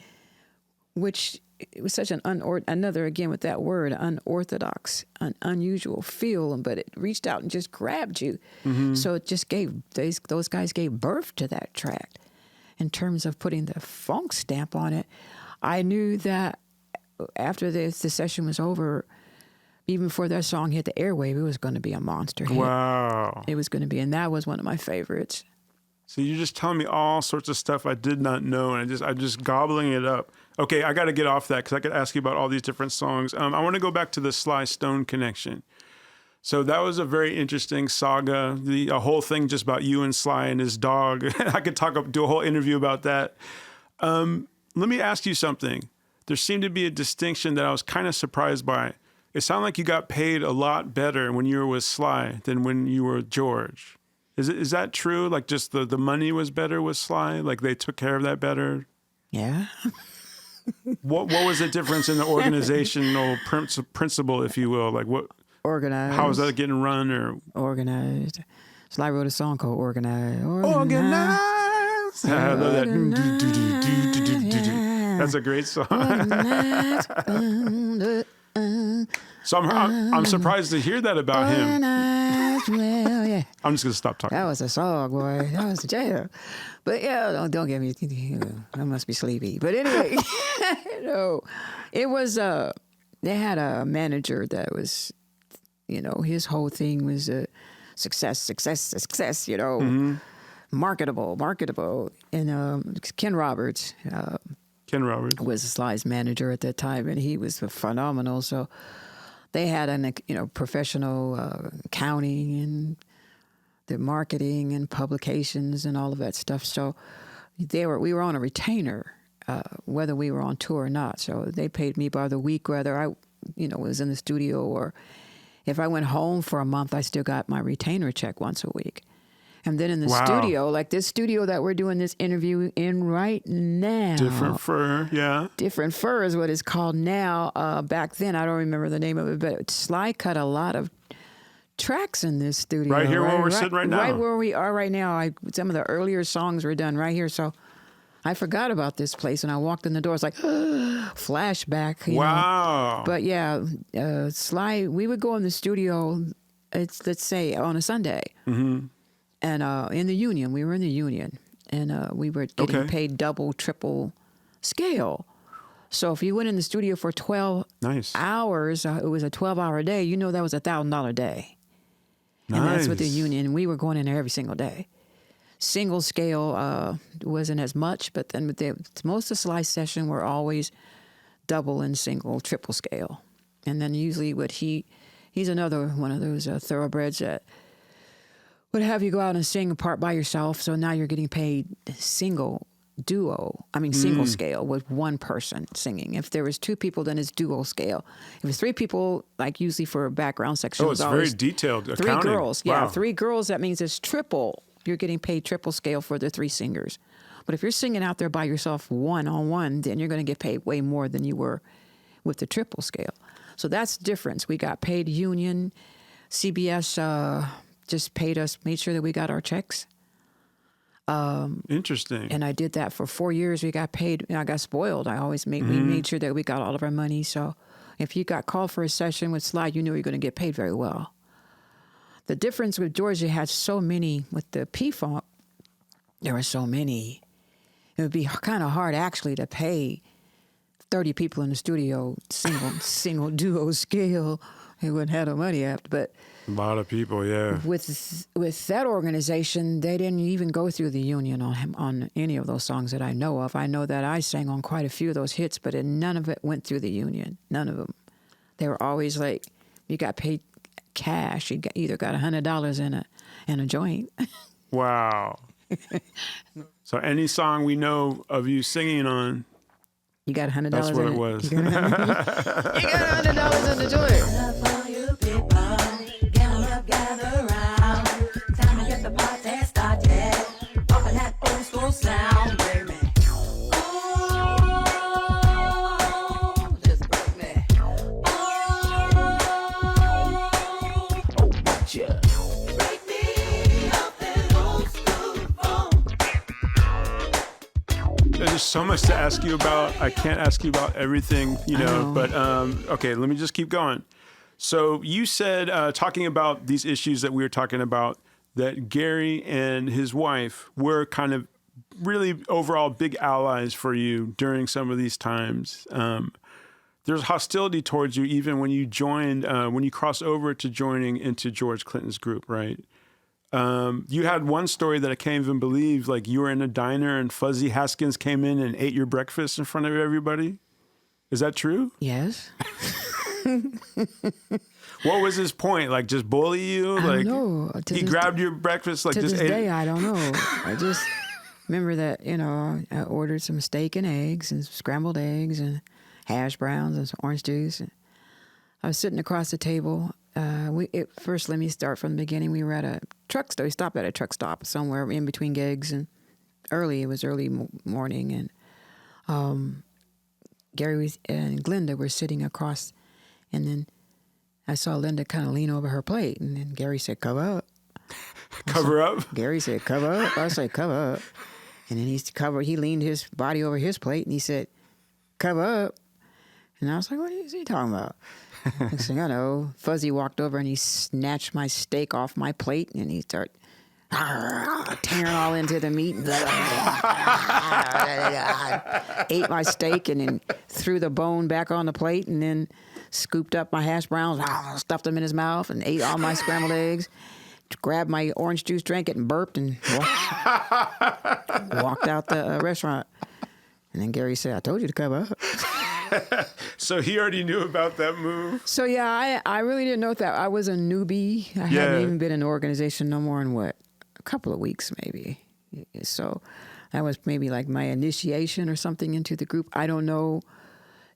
which it was such an another, again with that word, unorthodox, an unusual feel, but it reached out and just grabbed you. So it just gave those guys gave birth to that track. In terms of putting the funk stamp on it, I knew that after the session was over, even before that song hit the airwave, it was going to be a monster hit. Wow. It was going to be, and that was one of my favorites. So you're just telling me all sorts of stuff I did not know, and I'm just gobbling it up. Okay, I got to get off that because I could ask you about all these different songs. I want to go back to the Sly Stone connection. So that was a very interesting saga. A whole thing just about you and Sly and his dog. I could do a whole interview about that. Let me ask you something. There seemed to be a distinction that I was kind of surprised by. It sounded like you got paid a lot better when you were with Sly than when you were with George. Is that true? Like just the money was better with Sly? Like they took care of that better? Yeah. What was the difference in the organizational principle, if you will? Like what? Organized. How was that getting run or? Organized. Sly wrote a song called Organized. Organized. I love that. That's a great song. So I'm surprised to hear that about him. Well, yeah. I'm just gonna stop talking. That was a song, boy. That was a jam. But yeah, don't get me. I must be sleepy. But anyway, it was. They had a manager that was, his whole thing was success. Marketable. And Ken Roberts. Ken Roberts was Sly's manager at that time, and he was phenomenal. So they had professional accounting and the marketing and publications and all of that stuff. So we were on a retainer, whether we were on tour or not. So they paid me by the week, whether I was in the studio or if I went home for a month, I still got my retainer check once a week. And then in the studio, like this studio that we're doing this interview in right now. Different Fur, yeah. Different Fur is what it's called now. Back then, I don't remember the name of it, but Sly cut a lot of tracks in this studio. Right here where we're sitting right now. Right where we are right now. Some of the earlier songs were done right here. So I forgot about this place, and I walked in the door. It's like, flashback. Wow. But yeah, Sly, we would go in the studio, let's say, on a Sunday. Mm-hmm. And in the union, we were in the union, and we were getting paid double, triple scale. So if you went in the studio for 12 hours, it was a 12-hour day, that was $1,000 day. Nice. And that's with the union. We were going in there every single day. Single scale wasn't as much, but then most of Sly's session were always double and single, triple scale. And then usually he's another one of those thoroughbreds that would have you go out and sing a part by yourself. So now you're getting paid single scale with one person singing. If there was two people, then it's duo scale. If it's three people, like usually for a background section, it's very detailed three accounting. Girls. Wow. Yeah, 3 girls, that means it's triple. You're getting paid triple scale for the 3 singers. But if you're singing out there by yourself one-on-one, then you're going to get paid way more than you were with the triple scale. So that's the difference. We got paid union. CBS just made sure that we got our checks. Interesting. And I did that for 4 years. We got paid. I got spoiled. We made sure that we got all of our money. So if you got called for a session with Sly, you knew you were going to get paid very well. The difference with Georgia had so many, with the P-Funk, there were so many. It would be kind of hard actually to pay 30 people in the studio, single duo scale. He wouldn't have the money after, but A lot of people, yeah. with that organization, they didn't even go through the union on any of those songs that I know of. I know that I sang on quite a few of those hits, but none of it went through the union. None of them. They were always like, you got paid cash. You either got $100 in a joint. Wow. So any song we know of you singing on, you got $100. That's what it was. You got $100 in the joint. Love for you people, gather up, gather round. Time to get the party started. Bumping that old school sound, baby. Oh, just break me. Oh, gotcha. Break me up that old school funk. There's so much to ask you about. I can't ask you about everything, but okay, let me just keep going. So you said, talking about these issues that we were talking about, that Gary and his wife were kind of really overall big allies for you during some of these times. There's hostility towards you even when you joined, when you crossed over to joining into George Clinton's group, right? You had one story that I can't even believe, like you were in a diner and Fuzzy Haskins came in and ate your breakfast in front of everybody. Is that true? Yes. What was his point? Like just bully you? I Like don't know. he grabbed your breakfast, like To just this ate day, it? I don't know. I just remember that, I ordered some steak and eggs and scrambled eggs and hash browns and some orange juice. And I was sitting across the table. First, let me start from the beginning. We were at a truck stop. We stopped at a truck stop somewhere in between gigs, and it was early morning, and Gary and Glenda were sitting across, and then I saw Linda kind of lean over her plate, and then Gary said, "Cover up." Cover up? Gary said, "Cover up." I said, "Cover up." And then he leaned his body over his plate, and he said, "Cover up." And I was like, what is he talking about? Next thing I know, Fuzzy walked over and he snatched my steak off my plate, and he started tearing all into the meat. Ate my steak and then threw the bone back on the plate, and then scooped up my hash browns, stuffed them in his mouth, and ate all my scrambled eggs. Grabbed my orange juice, drank it, and burped, and walked out the restaurant. And then Gary said, "I told you to cover up." So he already knew about that move? So yeah, I really didn't know that. I was a newbie. I hadn't even been in the organization no more than a couple of weeks maybe. So that was maybe like my initiation or something into the group. I don't know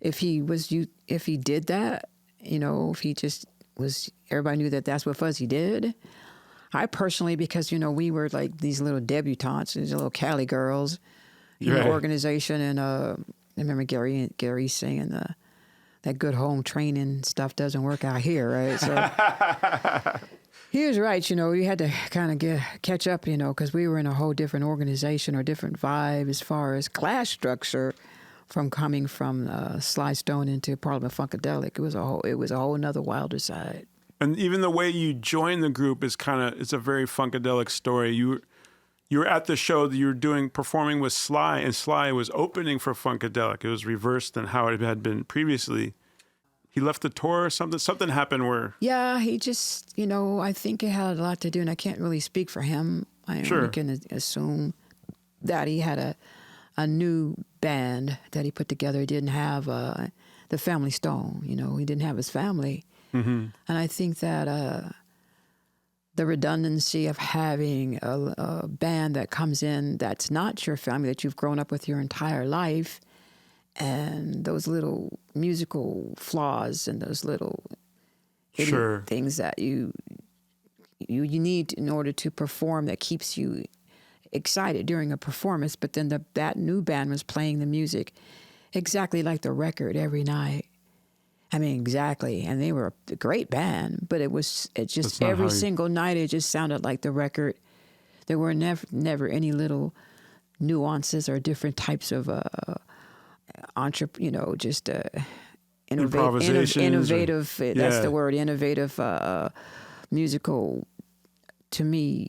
if he did that, if he just was, everybody knew that that's what Fuzzy did. I personally, because, we were like these little debutantes, these little Cali girls in the organization. And I remember Gary saying that good home training stuff doesn't work out here, right? So he was right, we had to kind of catch up, because we were in a whole different organization or different vibe as far as class structure from coming from Sly Stone into Parliament Funkadelic. It was a whole nother wilder side. And even the way you joined the group is it's a very Funkadelic story. You were at the show that you were performing with Sly, and Sly was opening for Funkadelic. It was reversed than how it had been previously. He left the tour or something? Something happened where... Yeah, he just, I think it had a lot to do, and I can't really speak for him. I can assume that he had a new band that he put together. He didn't have the Family Stone, he didn't have his family. Mm-hmm. And I think that the redundancy of having a band that comes in that's not your family, that you've grown up with your entire life, and those little musical flaws and those little things that you need in order to perform that keeps you excited during a performance. But then that new band was playing the music exactly like the record every night. I mean, exactly. And they were a great band, but it just every single night it just sounded like the record. There were never any little nuances or different types of innovative. That's the word, innovative musical to me,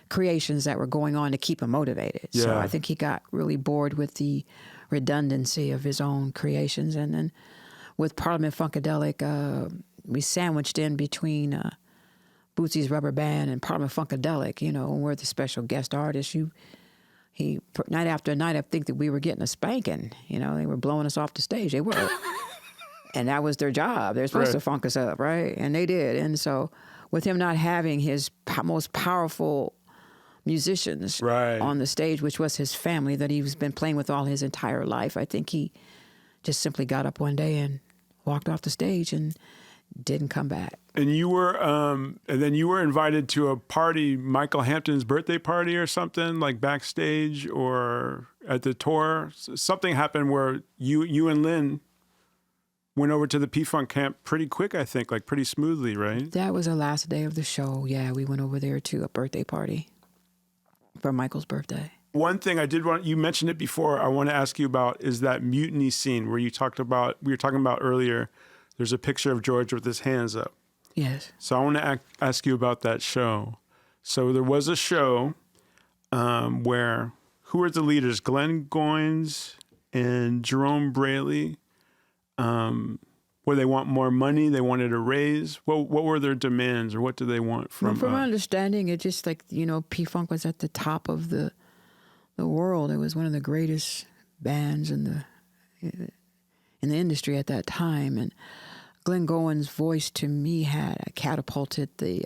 creations that were going on to keep him motivated. So Yeah. I think he got really bored with the redundancy of his own creations. And then with Parliament Funkadelic, we sandwiched in between Bootsy's Rubber Band and Parliament Funkadelic. You know, we're the special guest artists. He night after night, I think that we were getting a spanking. You know, they were blowing us off the stage. They were. And that was their job. They're supposed to funk us up, right? And they did. And so with him not having his most powerful musicians on the stage, which was his family that he's been playing with all his entire life, I think he just simply got up one day and walked off the stage and didn't come back. And you were, and then you were invited to a party, Michael Hampton's birthday party or something, like backstage or at the tour. Something happened where you and Lynn went over to the P-Funk camp pretty quick, I think, like pretty smoothly, right? That was the last day of the show. Yeah, we went over there to a birthday party for Michael's birthday. One thing I did want, you mentioned it before, I want to ask you about is that mutiny scene where we were talking about earlier. There's a picture of George with his hands up. Yes. So I want to ask you about that show. So there was a show where, who were the leaders? Glenn Goins and Jerome Braley, where they want more money, they wanted a raise. What were their demands, or what do they want from? Well, from my understanding, it just like, you know, P-Funk was at the top of the world. It was one of the greatest bands in the industry at that time, and Glenn Goins' voice to me had catapulted the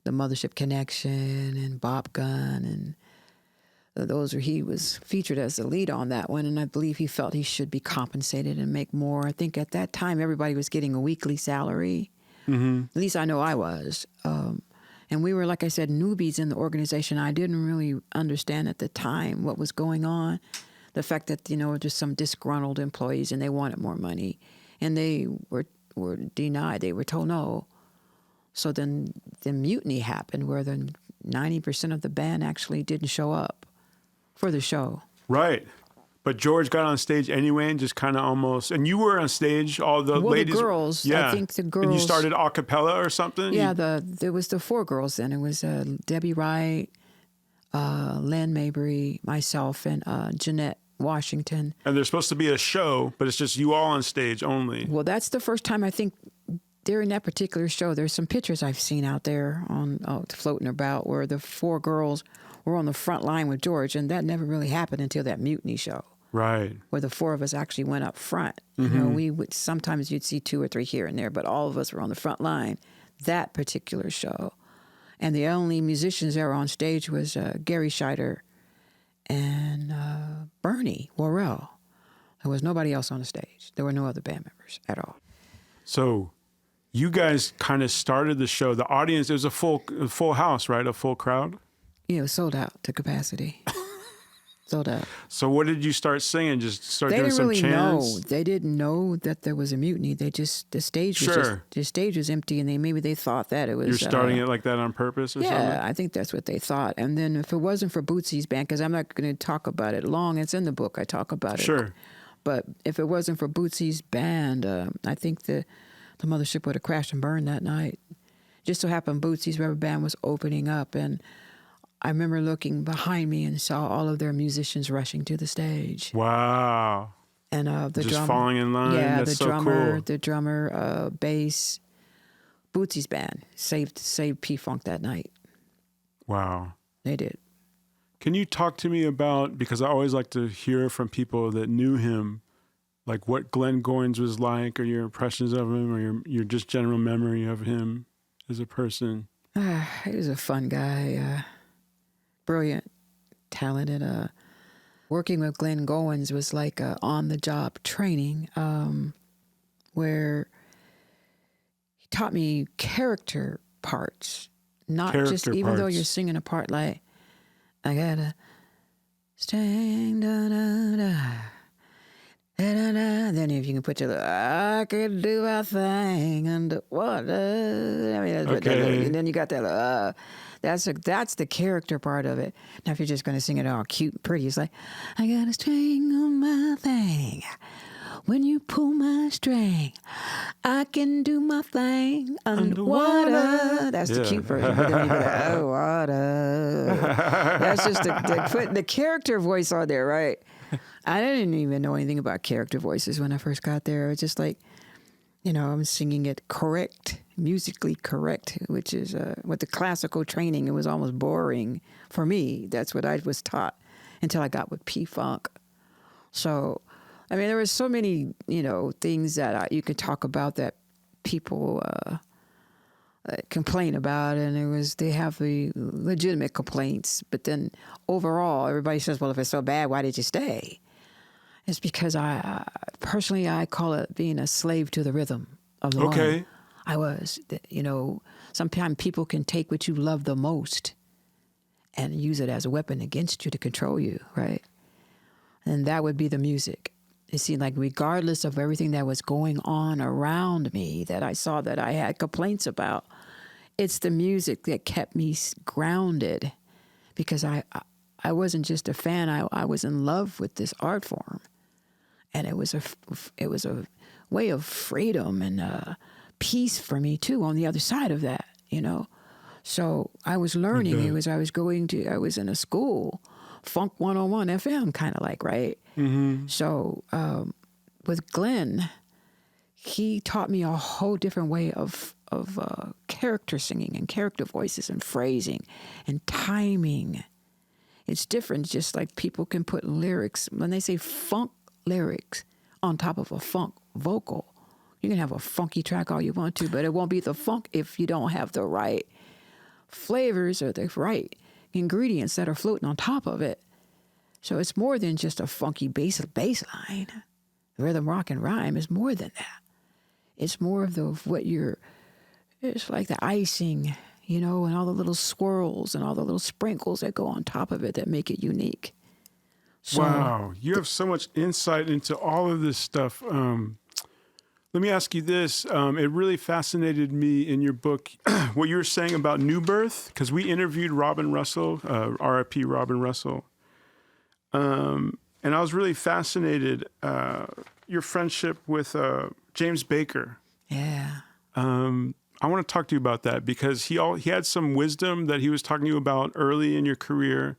Mothership Connection and Bob Gunn, and he was featured as the lead on that one, and I believe he felt he should be compensated and make more. I think at that time everybody was getting a weekly salary. Mm-hmm. At least I know I was. And we were, like I said, newbies in the organization. I didn't really understand at the time what was going on. The fact that, you know, just some disgruntled employees and they wanted more money. And they were denied. They were told no. So then the mutiny happened where the 90% of the band actually didn't show up for the show. Right. But George got on stage anyway and just kind of almost, and you were on stage, all the ladies. The girls, yeah. I think the girls. And you started a cappella or something? Yeah, there was the 4 girls then. It was Debbie Wright, Lynn Mabry, myself, and Jeanette Washington. And there's supposed to be a show, but it's just you all on stage only. Well, that's the first time I think during that particular show. There's some pictures I've seen out there floating about where the 4 girls were on the front line with George, and that never really happened until that mutiny show. Right. Where the 4 of us actually went up front. Mm-hmm. You know, we would sometimes you'd see 2 or 3 here and there, but all of us were on the front line that particular show. And the only musicians that were on stage was Gary Scheider and Bernie Worrell. There was nobody else on the stage. There were no other band members at all. So you guys kind of started the show. The audience, it was a full house, right? A full crowd? Yeah, it was sold out to capacity. Sold out. So what did you start singing? Just start doing some chants? They didn't really know. They didn't know that there was a mutiny. They just, the stage was empty, and maybe they thought that it was. You're starting it like that on purpose or something? Yeah, I think that's what they thought. And then if it wasn't for Bootsy's band, because I'm not going to talk about it long, it's in the book, I talk about it. Sure. But if it wasn't for Bootsy's band, I think the Mothership would have crashed and burned that night. Just so happened Bootsy's Rubber Band was opening up, and I remember looking behind me and saw all of their musicians rushing to the stage. Wow. And the just drummer, falling in line. Yeah, that's so cool. The drummer, bass, Bootsy's band saved P-Funk that night. Wow. They did. Can you talk to me about, because I always like to hear from people that knew him, like what Glenn Goins was like, or your impressions of him, or your just general memory of him as a person? He was a fun guy. Brilliant, talented. Working with Glenn Goins was like on-the-job training, where he taught me character parts, not just even though you're singing a part like I gotta sing da da da da da da. Then if you can put your I could do a thing under water. I mean, and then you got that. That's the character part of it. Now, if you're just going to sing it all cute and pretty, it's like, I got a string on my thing. When you pull my string, I can do my thing underwater. That's the cute version. But then you go, oh, water. That's just put the character voice on there, right? I didn't even know anything about character voices when I first got there. It was just like, I'm singing it correct, musically correct, which is with the classical training, it was almost boring for me. That's what I was taught until I got with P-Funk. So, I mean, there were so many, things that you could talk about that people complain about, and they have the legitimate complaints. But then overall, everybody says, well, if it's so bad, why did you stay? It's because I call it being a slave to the rhythm of the moment. I was, sometimes people can take what you love the most and use it as a weapon against you to control you, right? And that would be the music. It seemed like regardless of everything that was going on around me that I saw that I had complaints about, it's the music that kept me grounded, because I wasn't just a fan. I was in love with this art form. And it was a way of freedom and peace for me too. On the other side of that, So I was learning. I was in a school, Funk 101 FM, kind of like, right? Mm-hmm. So with Glenn, he taught me a whole different way of character singing and character voices and phrasing and timing. It's different. Just like people can put lyrics when they say funk lyrics on top of a funk vocal. You can have a funky track all you want to, but it won't be the funk if you don't have the right flavors or the right ingredients that are floating on top of it. So it's more than just a funky bass line. Rhythm, rock, and rhyme is more than that. It's more of it's like the icing, and all the little swirls and all the little sprinkles that go on top of it that make it unique. So, wow, you have so much insight into all of this stuff. Let me ask you this. It really fascinated me in your book, what you were saying about New Birth, because we interviewed Robin Russell, R.I.P. Robin Russell. And I was really fascinated, your friendship with James Baker. Yeah. I want to talk to you about that, because he had some wisdom that he was talking to you about early in your career.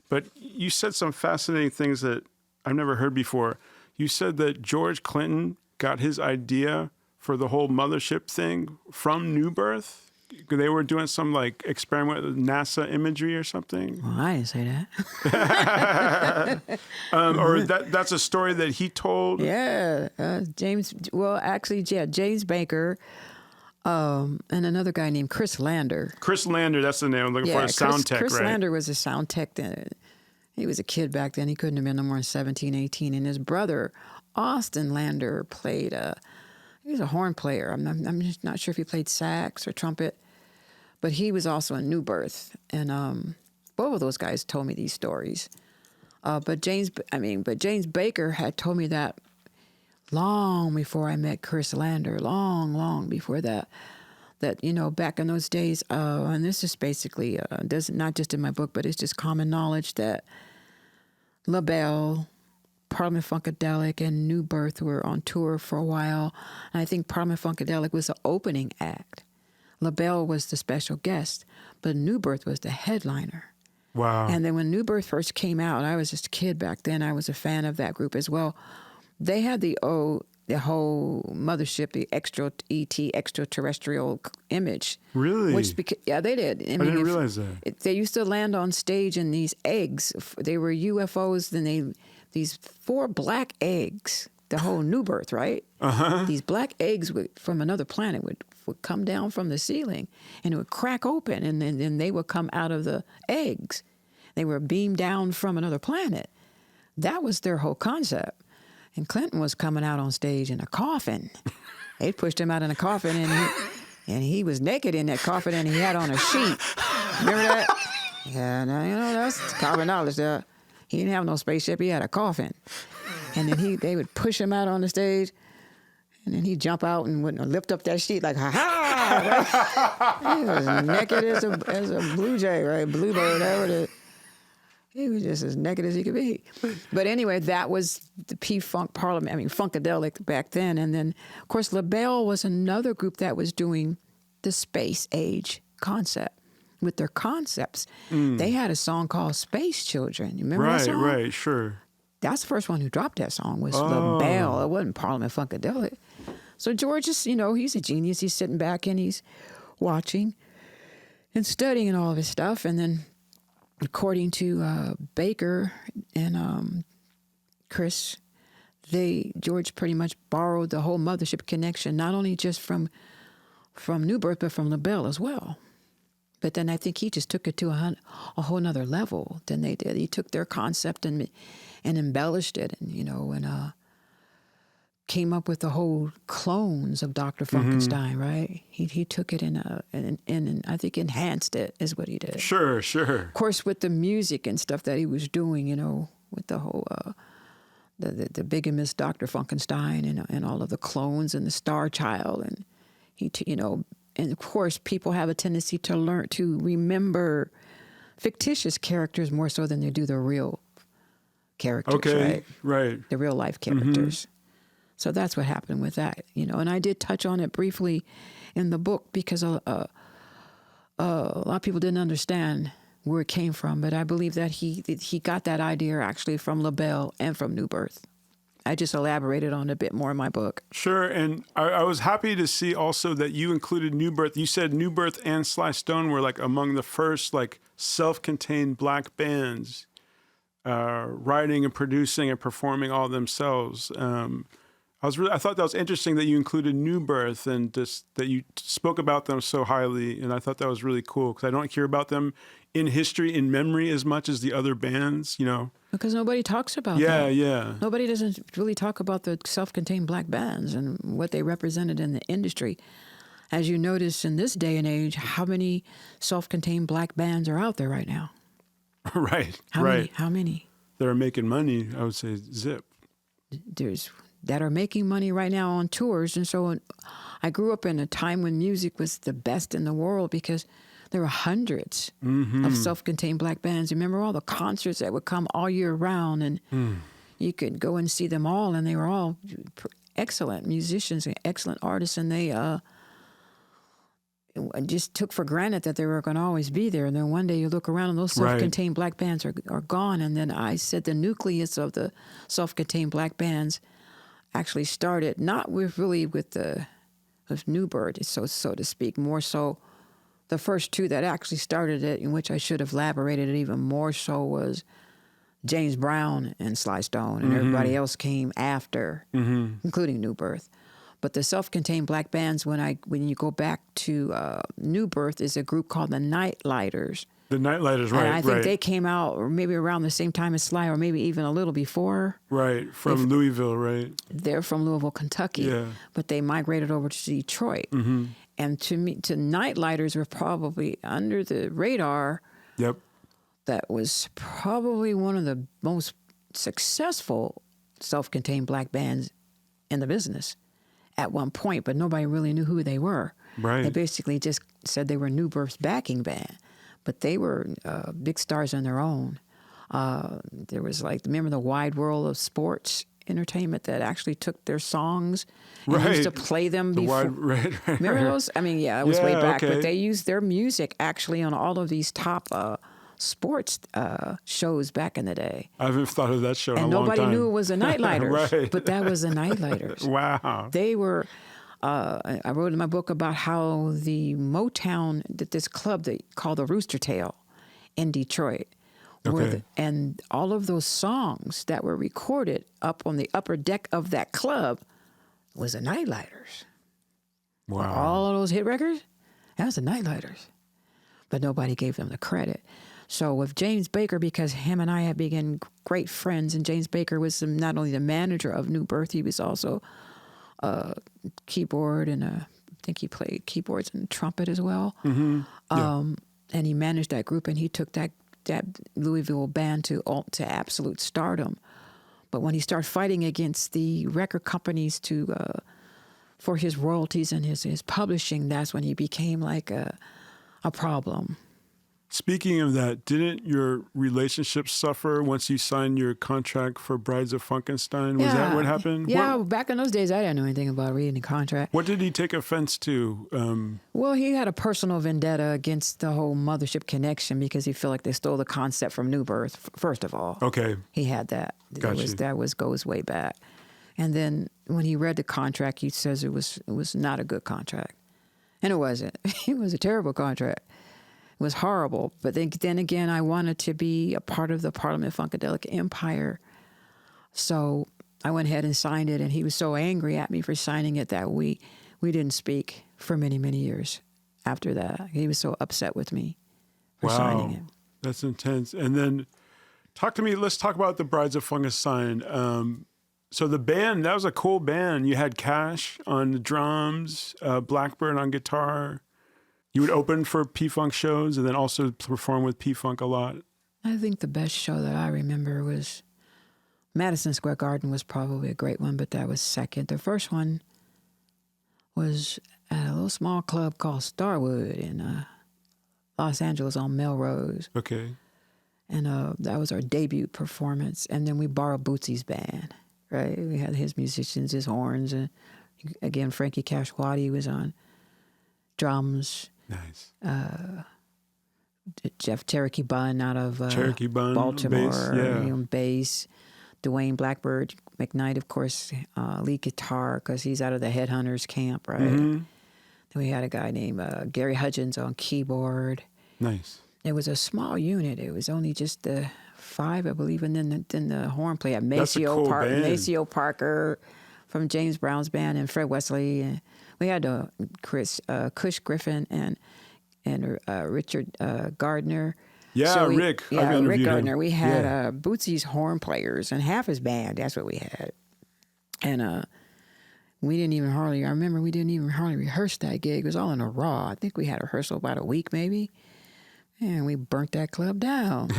But you said some fascinating things that I've never heard before. You said that George Clinton got his idea for the whole Mothership thing from New Birth. They were doing some experiment with NASA imagery or something. Well, I didn't say that. Or that's a story that he told. Yeah, James Baker. And another guy named Chris Lander. Chris Lander, that's the name I'm looking for. A sound tech, Chris right? Lander was a sound tech. He was a kid back then. He couldn't have been no more than 17, 18. And his brother, Austin Lander, played he was a horn player. I'm just not sure if he played sax or trumpet, but he was also in New Birth. And both of those guys told me these stories. But James Baker had told me that long before I met Chris Lander, long before that, back in those days, and this is basically, not just in my book, but it's just common knowledge that LaBelle, Parliament Funkadelic, and New Birth were on tour for a while. And I think Parliament Funkadelic was the opening act. LaBelle was the special guest, but New Birth was the headliner. Wow. And then when New Birth first came out, I was just a kid back then. I was a fan of that group as well. They had the whole Mothership, the extraterrestrial image. Really? Yeah, they did. I didn't realize that. They used to land on stage in these eggs. They were UFOs. Then these 4 black eggs. The whole New Birth, right? Uh-huh. These black eggs from another planet would come down from the ceiling, and it would crack open, and then they would come out of the eggs. They were beamed down from another planet. That was their whole concept. And Clinton was coming out on stage in a coffin. They pushed him out in a coffin, and he was naked in that coffin, and he had on a sheet. Remember that? Yeah, now, that's common knowledge there. He didn't have no spaceship. He had a coffin. And then they would push him out on the stage, and then he'd jump out and would lift up that sheet like, ha-ha! Right? He was naked as a blue jay, right? Bluebird, whatever it is. He was just as naked as he could be. But anyway, that was the P-Funk Parliament, Funkadelic back then. And then, of course, LaBelle was another group that was doing the space age concept. With their concepts, they had a song called Space Children. You remember that song? Right, sure. That's the first one who dropped that song was LaBelle. It wasn't Parliament Funkadelic. So George is, he's a genius. He's sitting back and he's watching and studying all of his stuff. And then according to Baker and Chris, George pretty much borrowed the whole Mothership connection, not only just from New Birth, but from LaBelle as well. But then I think he just took it to a whole nother level than they did. He took their concept and embellished it, and came up with the whole clones of Dr. Funkenstein, right? He took it and I think enhanced it is what he did. Sure. Of course, with the music and stuff that he was doing, with the whole the bigamous Dr. Funkenstein and all of the clones and the Star Child, and and of course, people have a tendency to remember fictitious characters more so than they do the real characters, right. The real life characters. So that's what happened with that, And I did touch on it briefly in the book because a lot of people didn't understand where it came from. But I believe that he got that idea actually from LaBelle and from New Birth. I just elaborated on it a bit more in my book. Sure, and I was happy to see also that you included New Birth. You said New Birth and Sly Stone were like among the first like self-contained black bands, writing and producing and performing all themselves. I thought that was interesting that you included New Birth and that you spoke about them so highly, and I thought that was really cool because I don't hear about them in history, in memory as much as the other bands, Because nobody talks about that. Yeah. Nobody doesn't really talk about the self-contained black bands and what they represented in the industry. As you notice in this day and age, how many self-contained black bands are out there right now? Right. How many? That are making money, I would say zip. There's that are making money right now on tours. And so I grew up in a time when music was the best in the world because there were hundreds of self-contained black bands. Remember all the concerts that would come all year round, and you could go and see them all, and they were all excellent musicians and excellent artists, and they just took for granted that they were going to always be there. And then one day you look around, and those self-contained black bands are gone. And then I said the nucleus of the self-contained black bands actually started not with New Birth, so to speak, more so. The first two that actually started it, in which I should have elaborated it even more so, was James Brown and Sly Stone, and everybody else came after, including New Birth. But the self-contained black bands, when you go back to New Birth, is a group called the Nightlighters. The Nightlighters, right? And I think they came out maybe around the same time as Sly, or maybe even a little before. Right, from Louisville, right? They're from Louisville, Kentucky, but they migrated over to Detroit. And to Nightlighters were probably under the radar. Yep. That was probably one of the most successful self-contained black bands in the business at one point, but nobody really knew who they were. Right. They basically just said they were New Birth's backing band, but they were big stars on their own. There was remember the Wide World of Sports Entertainment that actually took their songs and used to play them before. Remember those? I mean, it was way back, but they used their music actually on all of these top sports shows back in the day. I haven't thought of that show in a long time. And nobody knew it was the Nightlighters, but that was the Nightlighters. Wow. They were, I wrote in my book about how the Motown, this club called the Rooster Tail in Detroit, and all of those songs that were recorded up on the upper deck of that club was the Nightlighters. Wow. All of those hit records, that was the Nightlighters. But nobody gave them the credit. So with James Baker, because him and I had become great friends, and James Baker was not only the manager of New Birth, he was also a keyboard, and I think he played keyboards and trumpet as well. And he managed that group, and he took that Louisville band to absolute stardom. But when he started fighting against the record companies for his royalties and his publishing, that's when he became like a problem. Speaking of that, didn't your relationship suffer once you signed your contract for Brides of Funkenstein? Was that what happened? Yeah, back in those days, I didn't know anything about reading the contract. What did he take offense to? Well, he had a personal vendetta against the whole Mothership connection because he felt like they stole the concept from New Birth, first of all. Okay. He had that. Gotcha. That goes way back. And then when he read the contract, he says it was not a good contract. And it wasn't. It was a terrible contract. It was horrible. But then again, I wanted to be a part of the Parliament Funkadelic empire. So I went ahead and signed it, and he was so angry at me for signing it that we didn't speak for many, many years after that. He was so upset with me for signing it. That's intense. And then let's talk about the Brides of Funkenstein. So the band, that was a cool band. You had Cash on the drums, Blackbird on guitar. You would open for P-Funk shows and then also perform with P-Funk a lot. I think the best show that I remember was Madison Square Garden was probably a great one, but that was second. The first one was at a little small club called Starwood in Los Angeles on Melrose. Okay. And that was our debut performance. And then we borrowed Bootsy's band, right? We had his musicians, his horns. And again, Frankie Cashwati was on drums. Nice. Jeff Cherokee Bunn out of Cherokee Bunn, Baltimore, bass, yeah. Bass. Dwayne Blackbird McKnight, of course, lead guitar because he's out of the Headhunters camp, right? Mm-hmm. Then we had a guy named Gary Hudgens on keyboard. Nice. It was a small unit. It was only just the 5, I believe, and then the horn player, Maceo Parker from James Brown's band, and Fred Wesley. And we had Cush Griffin and Richard Gardner. Yeah, So Rick. Yeah, I've Rick interviewed Gardner. him. We had Bootsy's horn players and half his band. That's what we had. And we didn't even hardly rehearse that gig. It was all in a raw. I think we had a rehearsal about a week maybe. And we burnt that club down.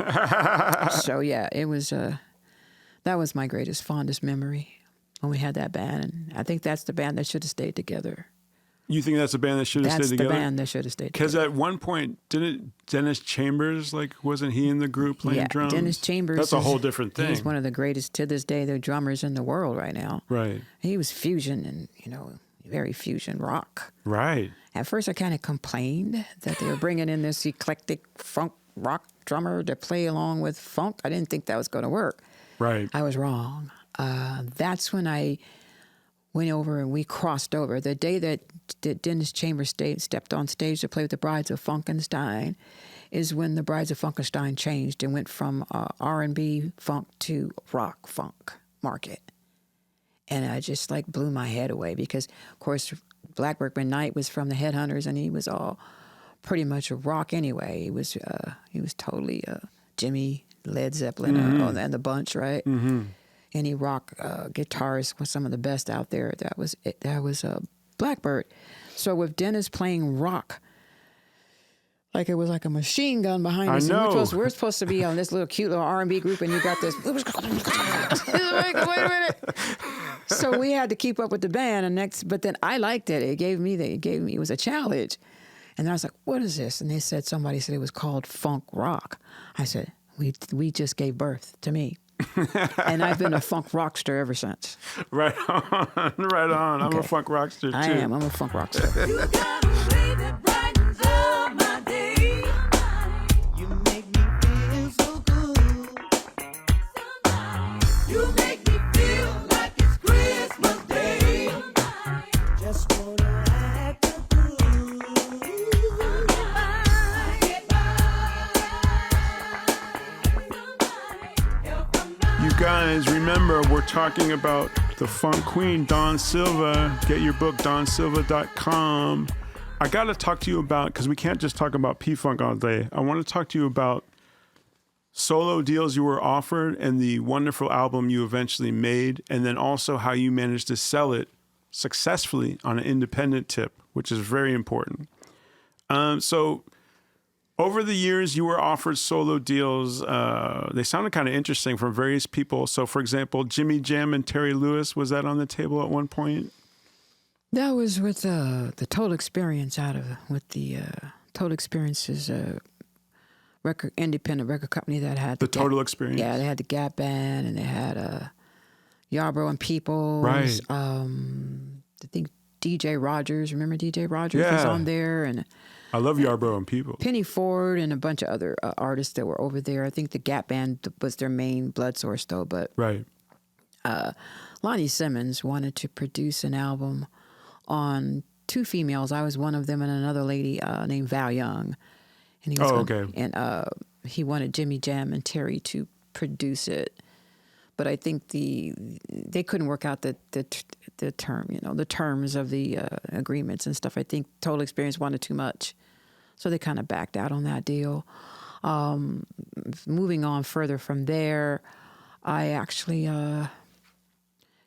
So yeah, it was that was my greatest, fondest memory when we had that band. And I think that's the band that should have stayed together. You think that's the band that should have stayed together? That's the band that should have stayed together. Because at one point, didn't Dennis Chambers, wasn't he in the group playing drums? Dennis Chambers. That's a whole different thing. He's one of the greatest, to this day, the drummers in the world right now. Right. He was fusion and, very fusion rock. Right. At first, I kind of complained that they were bringing in this eclectic funk rock drummer to play along with funk. I didn't think that was going to work. Right. I was wrong. That's when I went over and we crossed over. The day that Dennis Chambers stepped on stage to play with the Brides of Funkenstein is when the Brides of Funkenstein changed and went from R&B funk to rock funk market. And I just blew my head away because, of course, Blackbird McKnight was from the Headhunters and he was all pretty much a rock anyway. He was totally Jimmy, Led Zeppelin, and the bunch, right? Mm-hmm. And he rock guitarists was some of the best out there. That was Blackbird. So with Dennis playing rock, it was like a machine gun behind us. I know. We're supposed to be on this little cute little R&B group, and you got this. Wait a minute. So we had to keep up with the band, but then I liked it. It was a challenge, and I was like, "What is this?" And somebody said it was called funk rock. I said, "We just gave birth to me." And I've been a funk rockster ever since. Right on. Okay. I'm a funk rockster, too. I am. I'm a funk rockster. You got a way that brightens up my day. You make me feel so good. You make me feel like it's Christmas Day. Just wanna act a fool. You guys, remember, we're talking about the funk queen, Dawn Silva. Get your book, dawnsilva.com. I got to talk to you about, because we can't just talk about P-Funk all day. I want to talk to you about solo deals you were offered and the wonderful album you eventually made, and then also how you managed to sell it successfully on an independent tip, which is very important. So over the years, you were offered solo deals. They sounded kind of interesting from various people. So, for example, Jimmy Jam and Terry Lewis, was that on the table at one point? That was with the Total Experience Total Experience's independent record company that had The Total Experience. Yeah, they had the Gap Band, and they had Yarbrough and Peoples. Right. I think DJ Rogers. Remember DJ Rogers was on there, and I love Yarbrough and People. Penny Ford and a bunch of other artists that were over there. I think the Gap Band was their main blood source, though. But Right. Lonnie Simmons wanted to produce an album on two females. I was one of them, and another lady named Val Young. And he was okay. And he wanted Jimmy Jam and Terry to produce it, but I think they couldn't work out the term, the terms of the agreements and stuff. I think Total Experience wanted too much, so they kind of backed out on that deal. Moving on further from there, I actually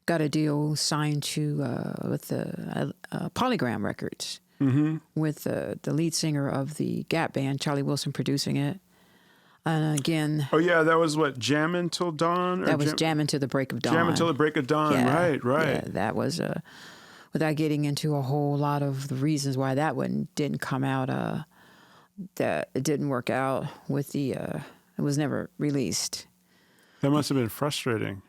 got a deal signed with the Polygram Records. Mm-hmm. With the lead singer of the Gap Band, Charlie Wilson, producing it. And again... Oh, yeah, that was what, Jammin' Till Dawn? That was Jammin' Till the Break of Dawn. Jammin' Till the Break of Dawn, yeah, right. Yeah, that was, without getting into a whole lot of the reasons why that one didn't come out, that it didn't work out with the... it was never released. That must have been frustrating.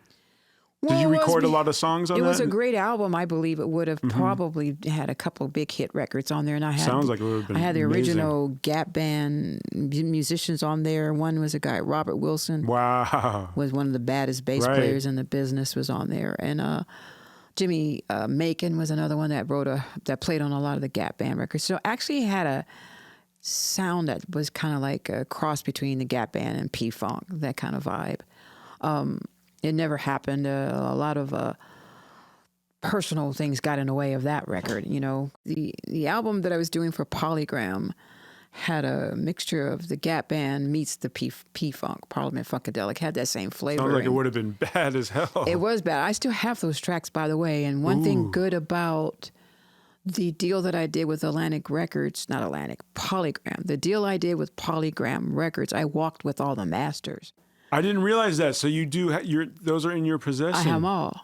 Well, did you record a lot of songs on that? It was a great album. I believe it would have probably had a couple big hit records on there. And I had, sounds like it would have been I had the amazing. original Gap Band musicians on there. One was a guy, Robert Wilson. Wow. Was one of the baddest bass players in the business, was on there. And Jimmy Macon was another one that that played on a lot of the Gap Band records. So actually had a sound that was kind of like a cross between the Gap Band and P-Funk, that kind of vibe. It never happened. A lot of personal things got in the way of that record. The album that I was doing for Polygram had a mixture of the Gap Band meets the P-Funk, Parliament Funkadelic, had that same flavor. Sounds like it would have been bad as hell. It was bad. I still have those tracks, by the way. And one thing good about the deal that I did with Polygram, the deal I did with Polygram Records, I walked with all the masters. I didn't realize that. So you do, those are in your possession? I have them all.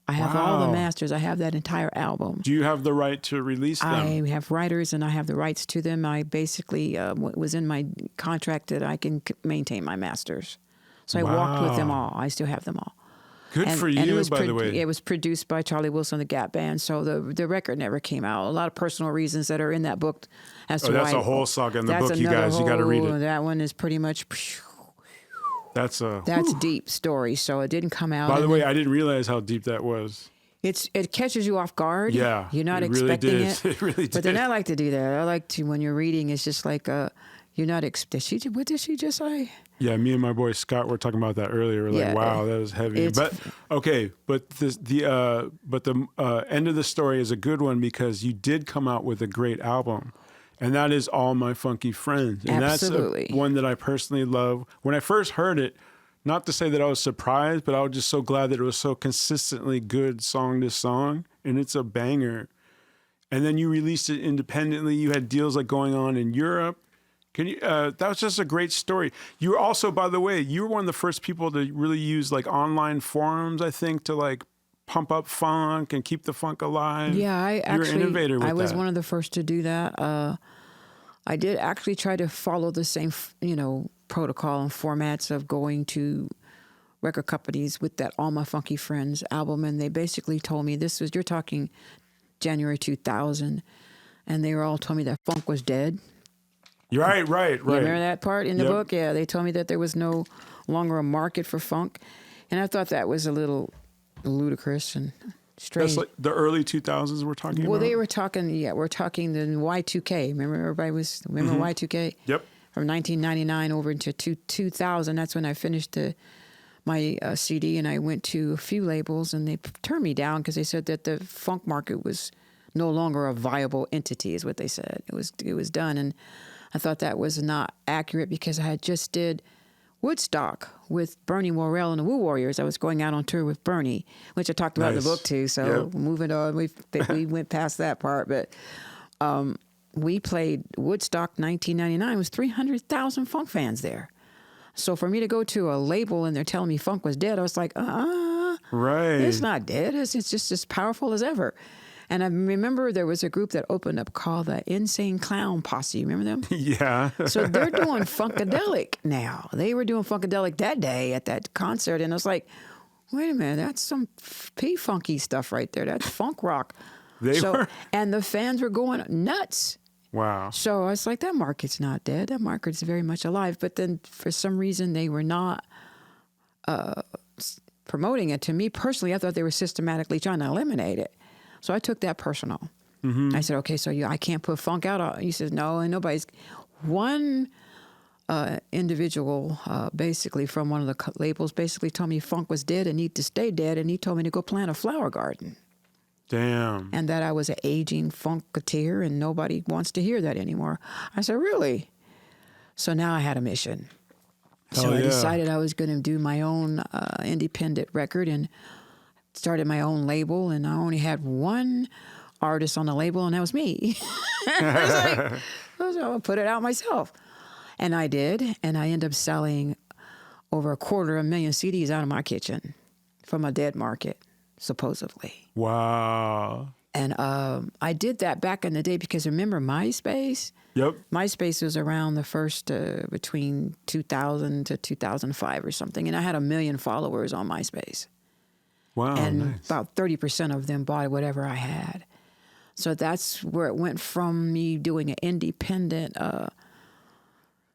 I have all the masters. I have that entire album. Do you have the right to release them? I have writers and I have the rights to them. I basically was in my contract that I can maintain my masters. So I walked with them all. I still have them all. Good for you, by the way. It was produced by Charlie Wilson, the Gap Band, so the record never came out. A lot of personal reasons that are in that book as to why. That's a whole saga in the book, you guys. You got to read it. That one is pretty much... That's a deep story, so it didn't come out. By the way, I didn't realize how deep that was. It catches you off guard. Yeah, you're not expecting it. It really did. But then I like to do that. I like to, when you're reading, it's just like you're not. What did she just say? Yeah, me and my boy Scott were talking about that earlier. We're like, wow, that was heavy. But okay, but the end of the story is a good one because you did come out with a great album. And that is All My Funky Friends. And Absolutely. That's one that I personally love. When I first heard it, not to say that I was surprised, but I was just so glad that it was so consistently good song to song. And it's a banger. And then you released it independently. You had deals like going on in Europe. That was just a great story. You were also, by the way, you were one of the first people to really use like online forums, I think, to like pump up funk and keep the funk alive. Yeah, You're an innovator with that. I was one of the first to do that. I did actually try to follow the same, protocol and formats of going to record companies with that All My Funky Friends album, and they basically told me you're talking January 2000, and they all told me that funk was dead. Right. You remember that part in the book? Yeah, they told me that there was no longer a market for funk, and I thought that was a little ludicrous and strange. That's like the early 2000s we're talking about? Well, they were talking, we're talking the Y2K. Remember Y2K? Yep. From 1999 over into 2000. That's when I finished my CD, and I went to a few labels, and they turned me down because they said that the funk market was no longer a viable entity, is what they said. It was done, and I thought that was not accurate because I had just did Woodstock with Bernie Worrell and the Woo Warriors. I was going out on tour with Bernie, which I talked about in the book too. So moving on, we went past that part. But we played Woodstock 1999. It was 300,000 funk fans there. So for me to go to a label and they're telling me funk was dead, I was like, right. It's not dead. It's just as powerful as ever. And I remember there was a group that opened up called the Insane Clown Posse. Remember them? Yeah. So they're doing Funkadelic now. They were doing Funkadelic that day at that concert. And I was like, wait a minute, that's some P-funky stuff right there. That's funk rock. They were? And the fans were going nuts. Wow. So I was like, that market's not dead. That market's very much alive. But then for some reason, they were not promoting it. To me personally, I thought they were systematically trying to eliminate it. So I took that personal. I said, okay, so I can't put funk out. He says, no, and nobody's. One individual, basically from one of the labels, basically told me funk was dead and needed to stay dead, and he told me to go plant a flower garden. Damn. And that I was an aging funketeer, and nobody wants to hear that anymore. I said, really? So now I had a mission. So I decided I was going to do my own independent record and started my own label, and I only had one artist on the label, and that was me. I was like, I'm going to put it out myself. And I did, and I ended up selling over 250,000 CDs out of my kitchen from a dead market, supposedly. Wow. And I did that back in the day because remember MySpace? Yep. MySpace was around the first between 2000 to 2005 or something, and I had 1 million followers on MySpace. Wow. And Nice. about 30% of them bought whatever I had. So that's where it went from me doing an independent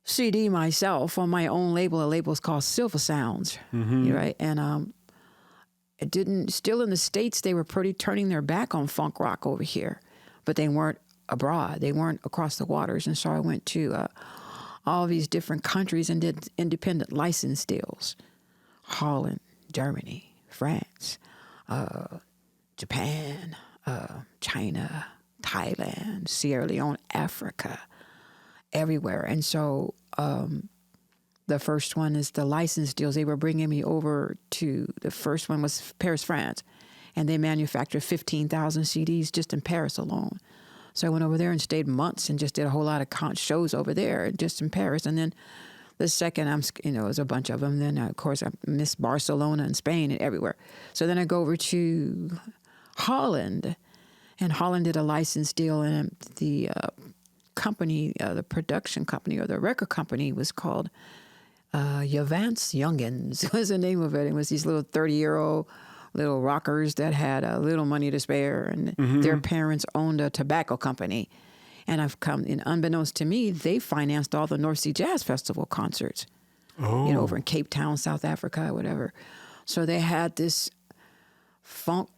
CD myself on my own label. A label's called Silva Sounds, right? And it didn't. Still in the States, they were pretty turning their back on funk rock over here, but they weren't abroad. They weren't across the waters. And so I went to all these different countries and did independent license deals: Holland, Germany, France, Japan, China, Thailand, Sierra Leone, Africa, everywhere. And so the first one is the license deals. They were bringing me over to, the first one was Paris, France, and they manufactured 15,000 CDs just in Paris alone. So I went over there and stayed months and just did a whole lot of shows over there just in Paris. And then the second, there's a bunch of them. Then, of course, I missed Barcelona and Spain and everywhere. So then I go over to Holland, and Holland did a license deal, and the company, the production company or the record company was called Javants Youngins was the name of it. It was these little 30-year-old little rockers that had a little money to spare, and their parents owned a tobacco company. And unbeknownst to me, they financed all the North Sea Jazz Festival concerts, over in Cape Town, South Africa, whatever. So they had this funk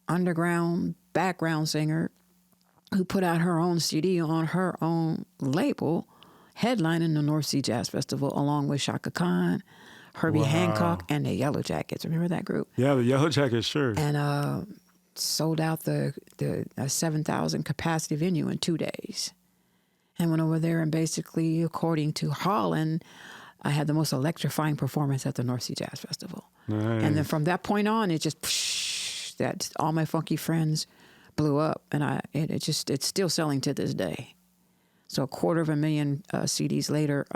underground background singer who put out her own CD on her own label, headlining the North Sea Jazz Festival, along with Shaka Khan, Herbie Hancock, and the Yellow Jackets. Remember that group? Yeah, the Yellow Jackets, sure. And sold out the 7,000 capacity venue in 2 days. And went over there, and basically, according to Holland, I had the most electrifying performance at the North Sea Jazz Festival. Nice. And then from that point on, it just, all my funky friends blew up, and it's still selling to this day. So 250,000 CDs later,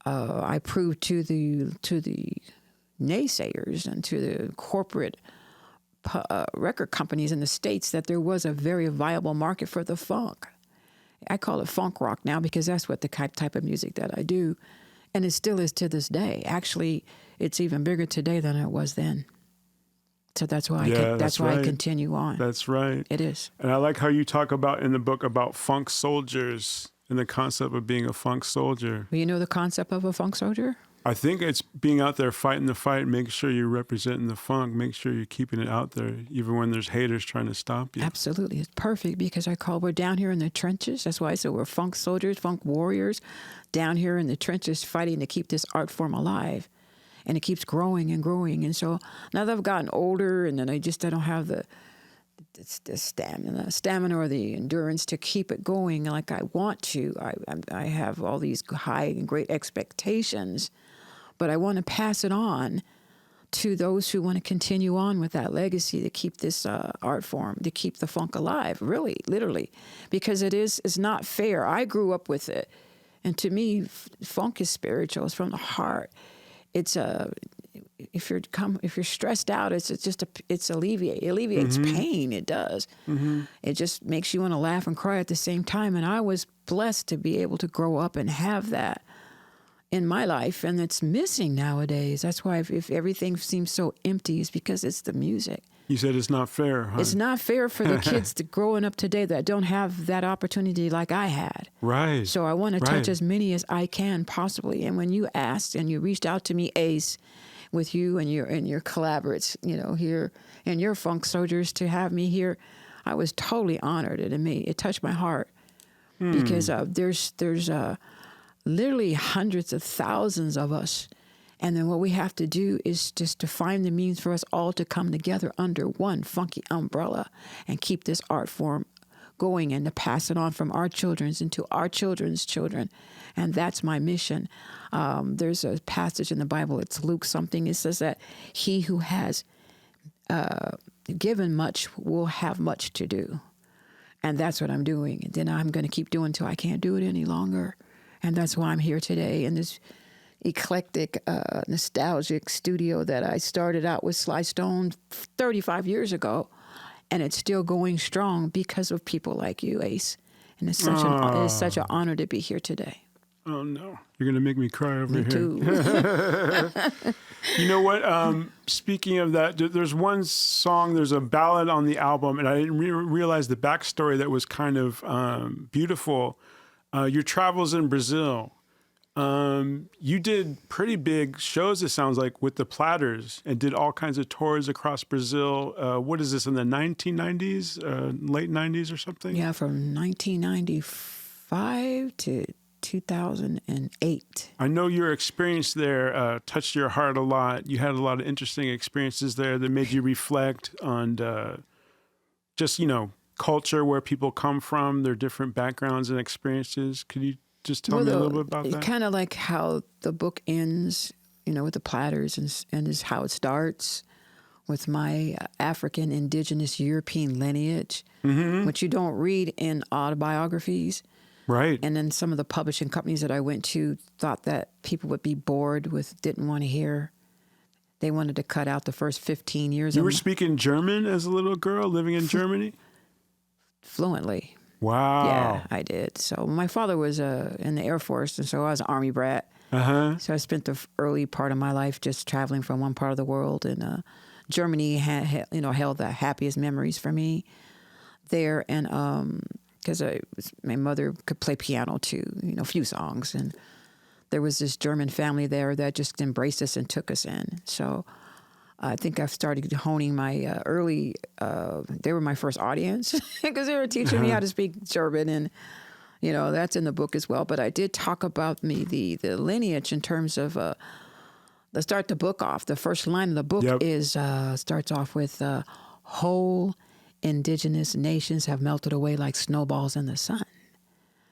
I proved to the naysayers and to the corporate record companies in the States that there was a very viable market for the funk. I call it funk rock now because that's what the type of music that I do, and it still is to this day. Actually, it's even bigger today than it was then. So that's why I continue on. That's right. It is. And I like how you talk about in the book about funk soldiers and the concept of being a funk soldier. Well, you know the concept of a funk soldier? I think it's being out there fighting the fight, make sure you're representing the funk, make sure you're keeping it out there, even when there's haters trying to stop you. Absolutely. It's perfect because we're down here in the trenches. That's why I said we're funk soldiers, funk warriors, down here in the trenches fighting to keep this art form alive. And it keeps growing and growing. And so now that I've gotten older, and then I don't have the stamina or the endurance to keep it going like I want to. I have all these high and great expectations, but I want to pass it on to those who want to continue on with that legacy to keep this art form, to keep the funk alive, really, literally, because it's not fair. I grew up with it, and to me, funk is spiritual. It's from the heart. It's if you're stressed out, it alleviates pain. It does. It just makes you want to laugh and cry at the same time. And I was blessed to be able to grow up and have that in my life, and it's missing nowadays. That's why if everything seems so empty, it's because it's the music. You said it's not fair, huh? It's not fair for the kids growing up today that don't have that opportunity like I had. Right. So I want to touch as many as I can possibly. And when you asked and you reached out to me, Ace, with you and your collaborates, here and your funk soldiers to have me here, I was totally honored. It touched my heart because there's literally hundreds of thousands of us. And then what we have to do is just to find the means for us all to come together under one funky umbrella and keep this art form going and to pass it on from our children's into our children's children. And that's my mission. There's a passage in the Bible, it's Luke something. It says that he who has given much will have much to do. And that's what I'm doing. And then I'm going to keep doing until I can't do it any longer. And that's why I'm here today in this eclectic, nostalgic studio that I started out with Sly Stone 35 years ago, and it's still going strong because of people like you, Ace. And it's such an honor to be here today. Oh no, you're gonna make me cry over here. Me too. You know what? Speaking of that, there's one song. There's a ballad on the album, and I didn't realize the backstory that was kind of beautiful. Your travels in Brazil. You did pretty big shows, it sounds like, with the Platters and did all kinds of tours across Brazil. What is this, in the 1990s, late 90s or something? Yeah, from 1995 to 2008. I know your experience there touched your heart a lot. You had a lot of interesting experiences there that made you reflect on just, culture, where people come from, their different backgrounds and experiences. Could you just tell me a little bit about that? Kind of like how the book ends, with the Platters and is how it starts with my African, indigenous, European lineage, which you don't read in autobiographies. Right. And then some of the publishing companies that I went to thought that people would be bored with, didn't want to hear. They wanted to cut out the first 15 years. You were speaking German as a little girl living in Germany? Fluently. Wow. Yeah, I did. So my father was in the Air Force, and so I was an Army brat. So I spent the early part of my life just traveling from one part of the world, and Germany held the happiest memories for me there. And because my mother could play piano too, a few songs, and there was this German family there that just embraced us and took us in. So I think I've started honing my early, they were my first audience because they were teaching me how to speak German, and, that's in the book as well. But I did talk about the lineage in terms of, let's start the book off. The first line of the book starts off with, whole indigenous nations have melted away like snowballs in the sun,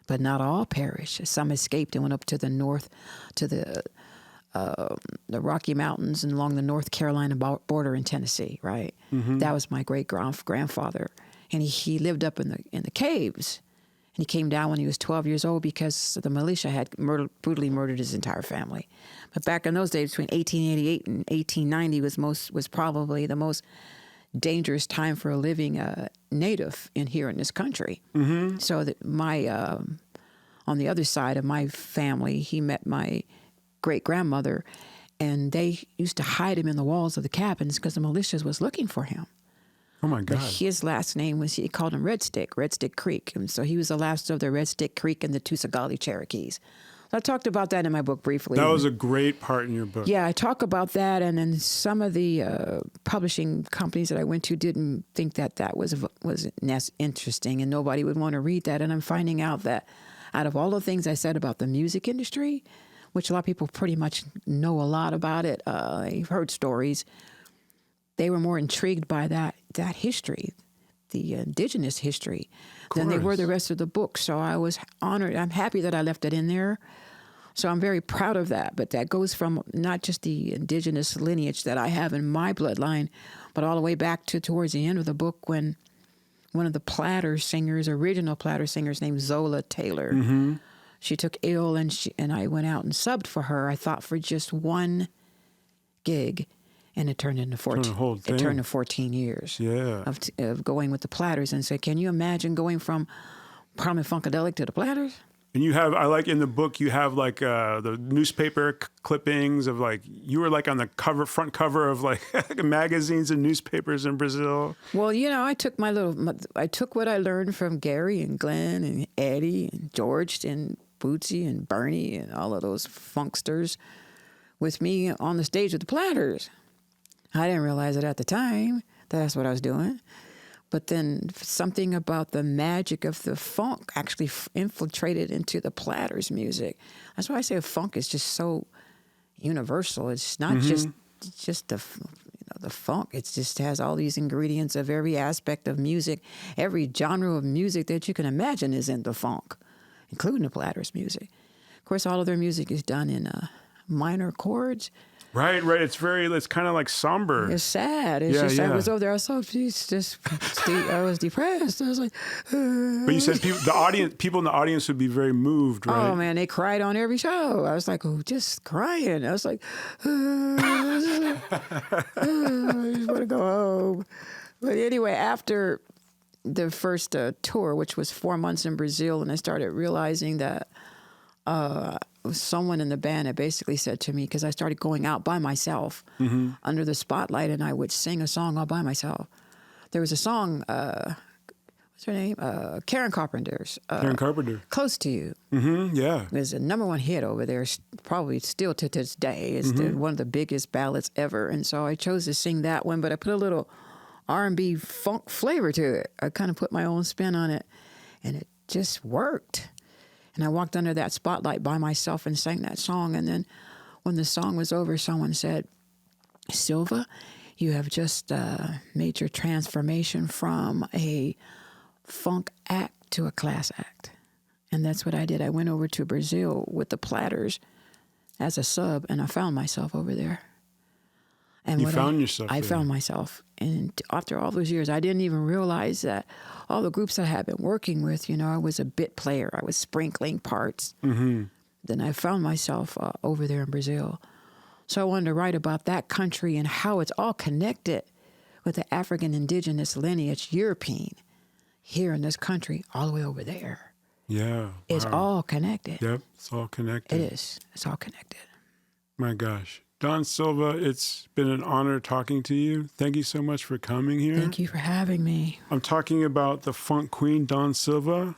but not all perish. Some escaped and went up to the north, to the Rocky Mountains and along the North Carolina border in Tennessee, right? That was my great-grandfather. And he lived up in the caves. And he came down when he was 12 years old because the militia had brutally murdered his entire family. But back in those days, between 1888 and 1890 was probably the most dangerous time for a living native here in this country. So that on the other side of my family, he met my great-grandmother, and they used to hide him in the walls of the cabins because the militia was looking for him. Oh, my God. But his last name he called him Red Stick Creek. And so he was the last of the Red Stick Creek and the Tusagali Cherokees. So I talked about that in my book briefly. That was a great part in your book. Yeah, I talk about that, and then some of the publishing companies that I went to didn't think that was interesting, and nobody would want to read that. And I'm finding out that out of all the things I said about the music industry, which a lot of people pretty much know a lot about it, they've heard stories, they were more intrigued by that history, the indigenous history, than they were the rest of the book. So I was honored. I'm happy that I left it in there. So I'm very proud of that. But that goes from not just the indigenous lineage that I have in my bloodline, but all the way back to towards the end of the book when one of the Platter singers, original Platter singers named Zola Taylor, she took ill, and I went out and subbed for her, I thought for just one gig. And it turned into 14. It turned to 14 years of going with the Platters, and say, can you imagine going from Parliament Funkadelic to the Platters? And you have, I like in the book, you have like the newspaper clippings of like, you were like on the front cover of like magazines and newspapers in Brazil. Well, you know, I took I took what I learned from Gary and Glenn and Eddie and George and Bootsy and Bernie and all of those funksters with me on the stage with the Platters. I didn't realize it at the time that that's what I was doing. But then something about the magic of the funk actually infiltrated into the Platters music. That's why I say funk is just so universal. It's not just the funk. It just has all these ingredients of every aspect of music. Every genre of music that you can imagine is in the funk, including the Platters music. Of course, all of their music is done in minor chords. Right. It's kind of like somber. It's sad. It's I was over there. I was so I was depressed. I was like, But you said people in the audience would be very moved, right? Oh man, they cried on every show. I was like, oh, just crying. I was like, I just want to go home. But anyway, after the first tour, which was 4 months in Brazil, and I started realizing that someone in the band had basically said to me, because I started going out by myself under the spotlight, and I would sing a song all by myself. There was a song, what's her name? Karen Carpenter's. Karen Carpenter. Close to You. Yeah. It was a #1 hit over there, probably still to this day. It's one of the biggest ballads ever. And so I chose to sing that one, but I put a little R&B funk flavor to it. I kind of put my own spin on it, and it just worked. And I walked under that spotlight by myself and sang that song. And then when the song was over, someone said, Silva, you have just made your transformation from a funk act to a class act. And that's what I did. I went over to Brazil with the Platters as a sub, and I found myself over there. And you found yourself I there. found myself. And after all those years, I didn't even realize that all the groups I had been working with, you know, I was a bit player. I was sprinkling parts. Then I found myself over there in Brazil. So I wanted to write about that country and how it's all connected with the African indigenous lineage, European, here in this country, all the way over there. Yeah. It's all connected. Yep, it's all connected. It is. It's all connected. My gosh. Dawn Silva, it's been an honor talking to you. Thank you so much for coming here. Thank you for having me. I'm talking about the funk queen, Dawn Silva.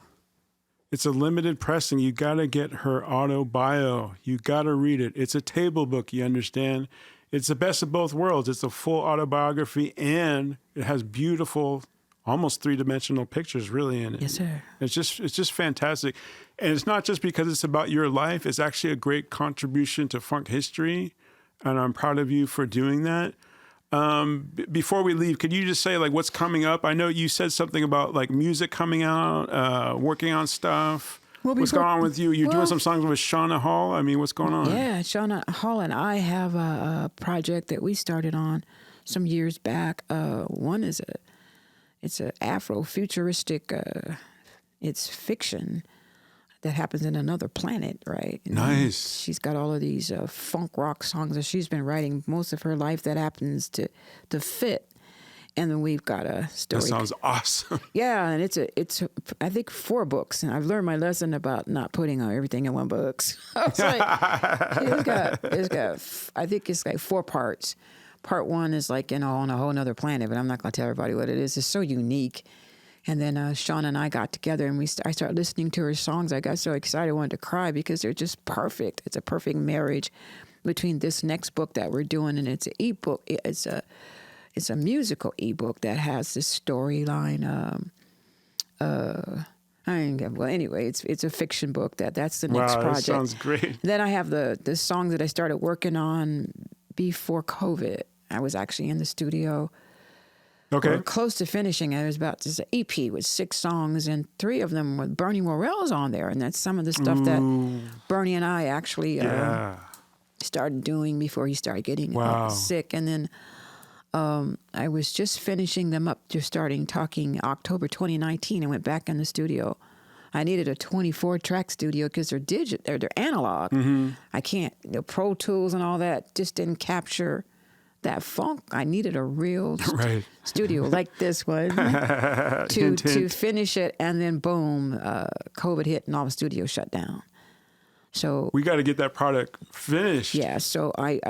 It's a limited pressing. You got to get her auto bio. You got to read it. It's a table book, you understand? It's the best of both worlds. It's a full autobiography, and it has beautiful, almost three-dimensional pictures really in it. Yes, sir. It's just fantastic. And it's not just because it's about your life. It's actually a great contribution to funk history. And I'm proud of you for doing that. Before we leave, could you just say like what's coming up? I know you said something about like music coming out, working on stuff. Well, what's going on with you? You're doing some songs with Shauna Hall. I mean, what's going on? Yeah, Shauna Hall and I have a project that we started on some years back. One is it's an Afro-futuristic, it's fiction that happens in another planet, right? And nice. She's got all of these funk rock songs that she's been writing most of her life that happens to fit. And then we've got a story. That sounds awesome. Yeah, and it's I think 4 books, and I've learned my lesson about not putting everything in one book. So it's like it's got I think it's like 4 parts. Part 1 is like on a whole nother planet, but I'm not gonna tell everybody what it is. It's so unique. And then Sean and I got together, and I started listening to her songs. I got so excited, I wanted to cry because they're just perfect. It's a perfect marriage between this next book that we're doing, and it's an ebook. It's a musical ebook that has this storyline. Well, anyway, it's a fiction book. That's the next project. That sounds great. Then I have the song that I started working on before COVID. I was actually in the studio. Okay. We're close to finishing. It was about this EP with 6 songs, and 3 of them with Bernie Worrell's on there, and that's some of the stuff that Bernie and I actually started doing before he started getting sick. And then I was just finishing them up, just starting talking October 2019, and went back in the studio. I needed a 24-track studio because they're analog. I can't, the Pro Tools and all that just didn't capture that funk. I needed a real Right. studio like this one to Hint, hint. finish it, and then boom, COVID hit and all the studios shut down. So We got to get that product finished. yeah, so I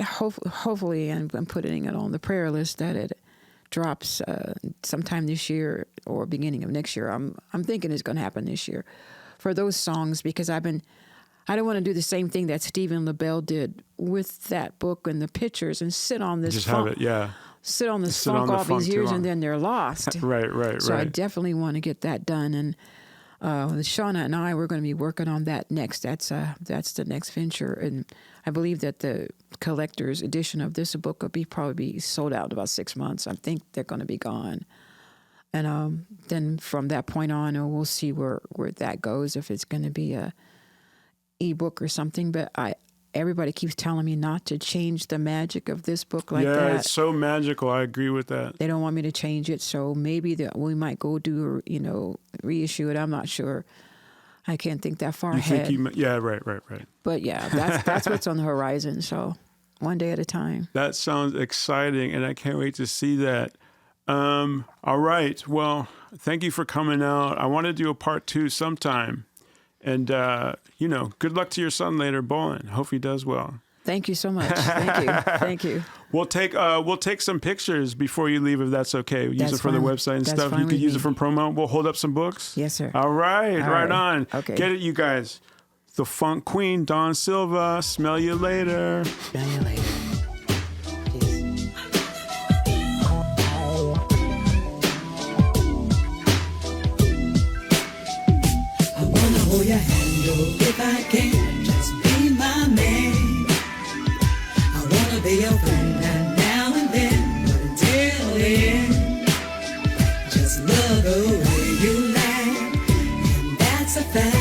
hopefully, and I'm putting it on the prayer list that it drops sometime this year or beginning of next year. I'm thinking it's going to happen this year for those songs, because I don't want to do the same thing that Stephen LaBelle did with that book and the pictures and sit on this Just funk, have it, yeah. sit on this Sit funk on the all funk these too years long. and then they're lost. Right. So I definitely want to get that done. And Shauna and I, we're going to be working on that next. That's the next venture. And I believe that the collector's edition of this book will probably be sold out in about 6 months. I think they're going to be gone. And then from that point on, we'll see where that goes, if it's going to be a ebook or something. But everybody keeps telling me not to change the magic of this book like that. Yeah, it's so magical. I agree with that. They don't want me to change it, so maybe we might go do, reissue it. I'm not sure. I can't think that far ahead. Yeah, right. But yeah, that's what's on the horizon. So one day at a time. That sounds exciting, and I can't wait to see that. All right. Well, thank you for coming out. I want to do a part 2 sometime. And, good luck to your son later bowling. Hope he does well. Thank you so much. Thank you. We'll take some pictures before you leave, if that's okay. Use That's it for the fine. website and That's stuff. fine You could with use me. it for promo. We'll hold up some books. Yes, sir. All right. Right on. Okay. Get it, you guys. The Funk Queen, Dawn Silva. Smell you later. Smell you later. Peace. I wanna hold your hand, oh, if I can, just be my man. I wanna be your friend, and now and then, but until then, just love the way you laugh, and that's a fact.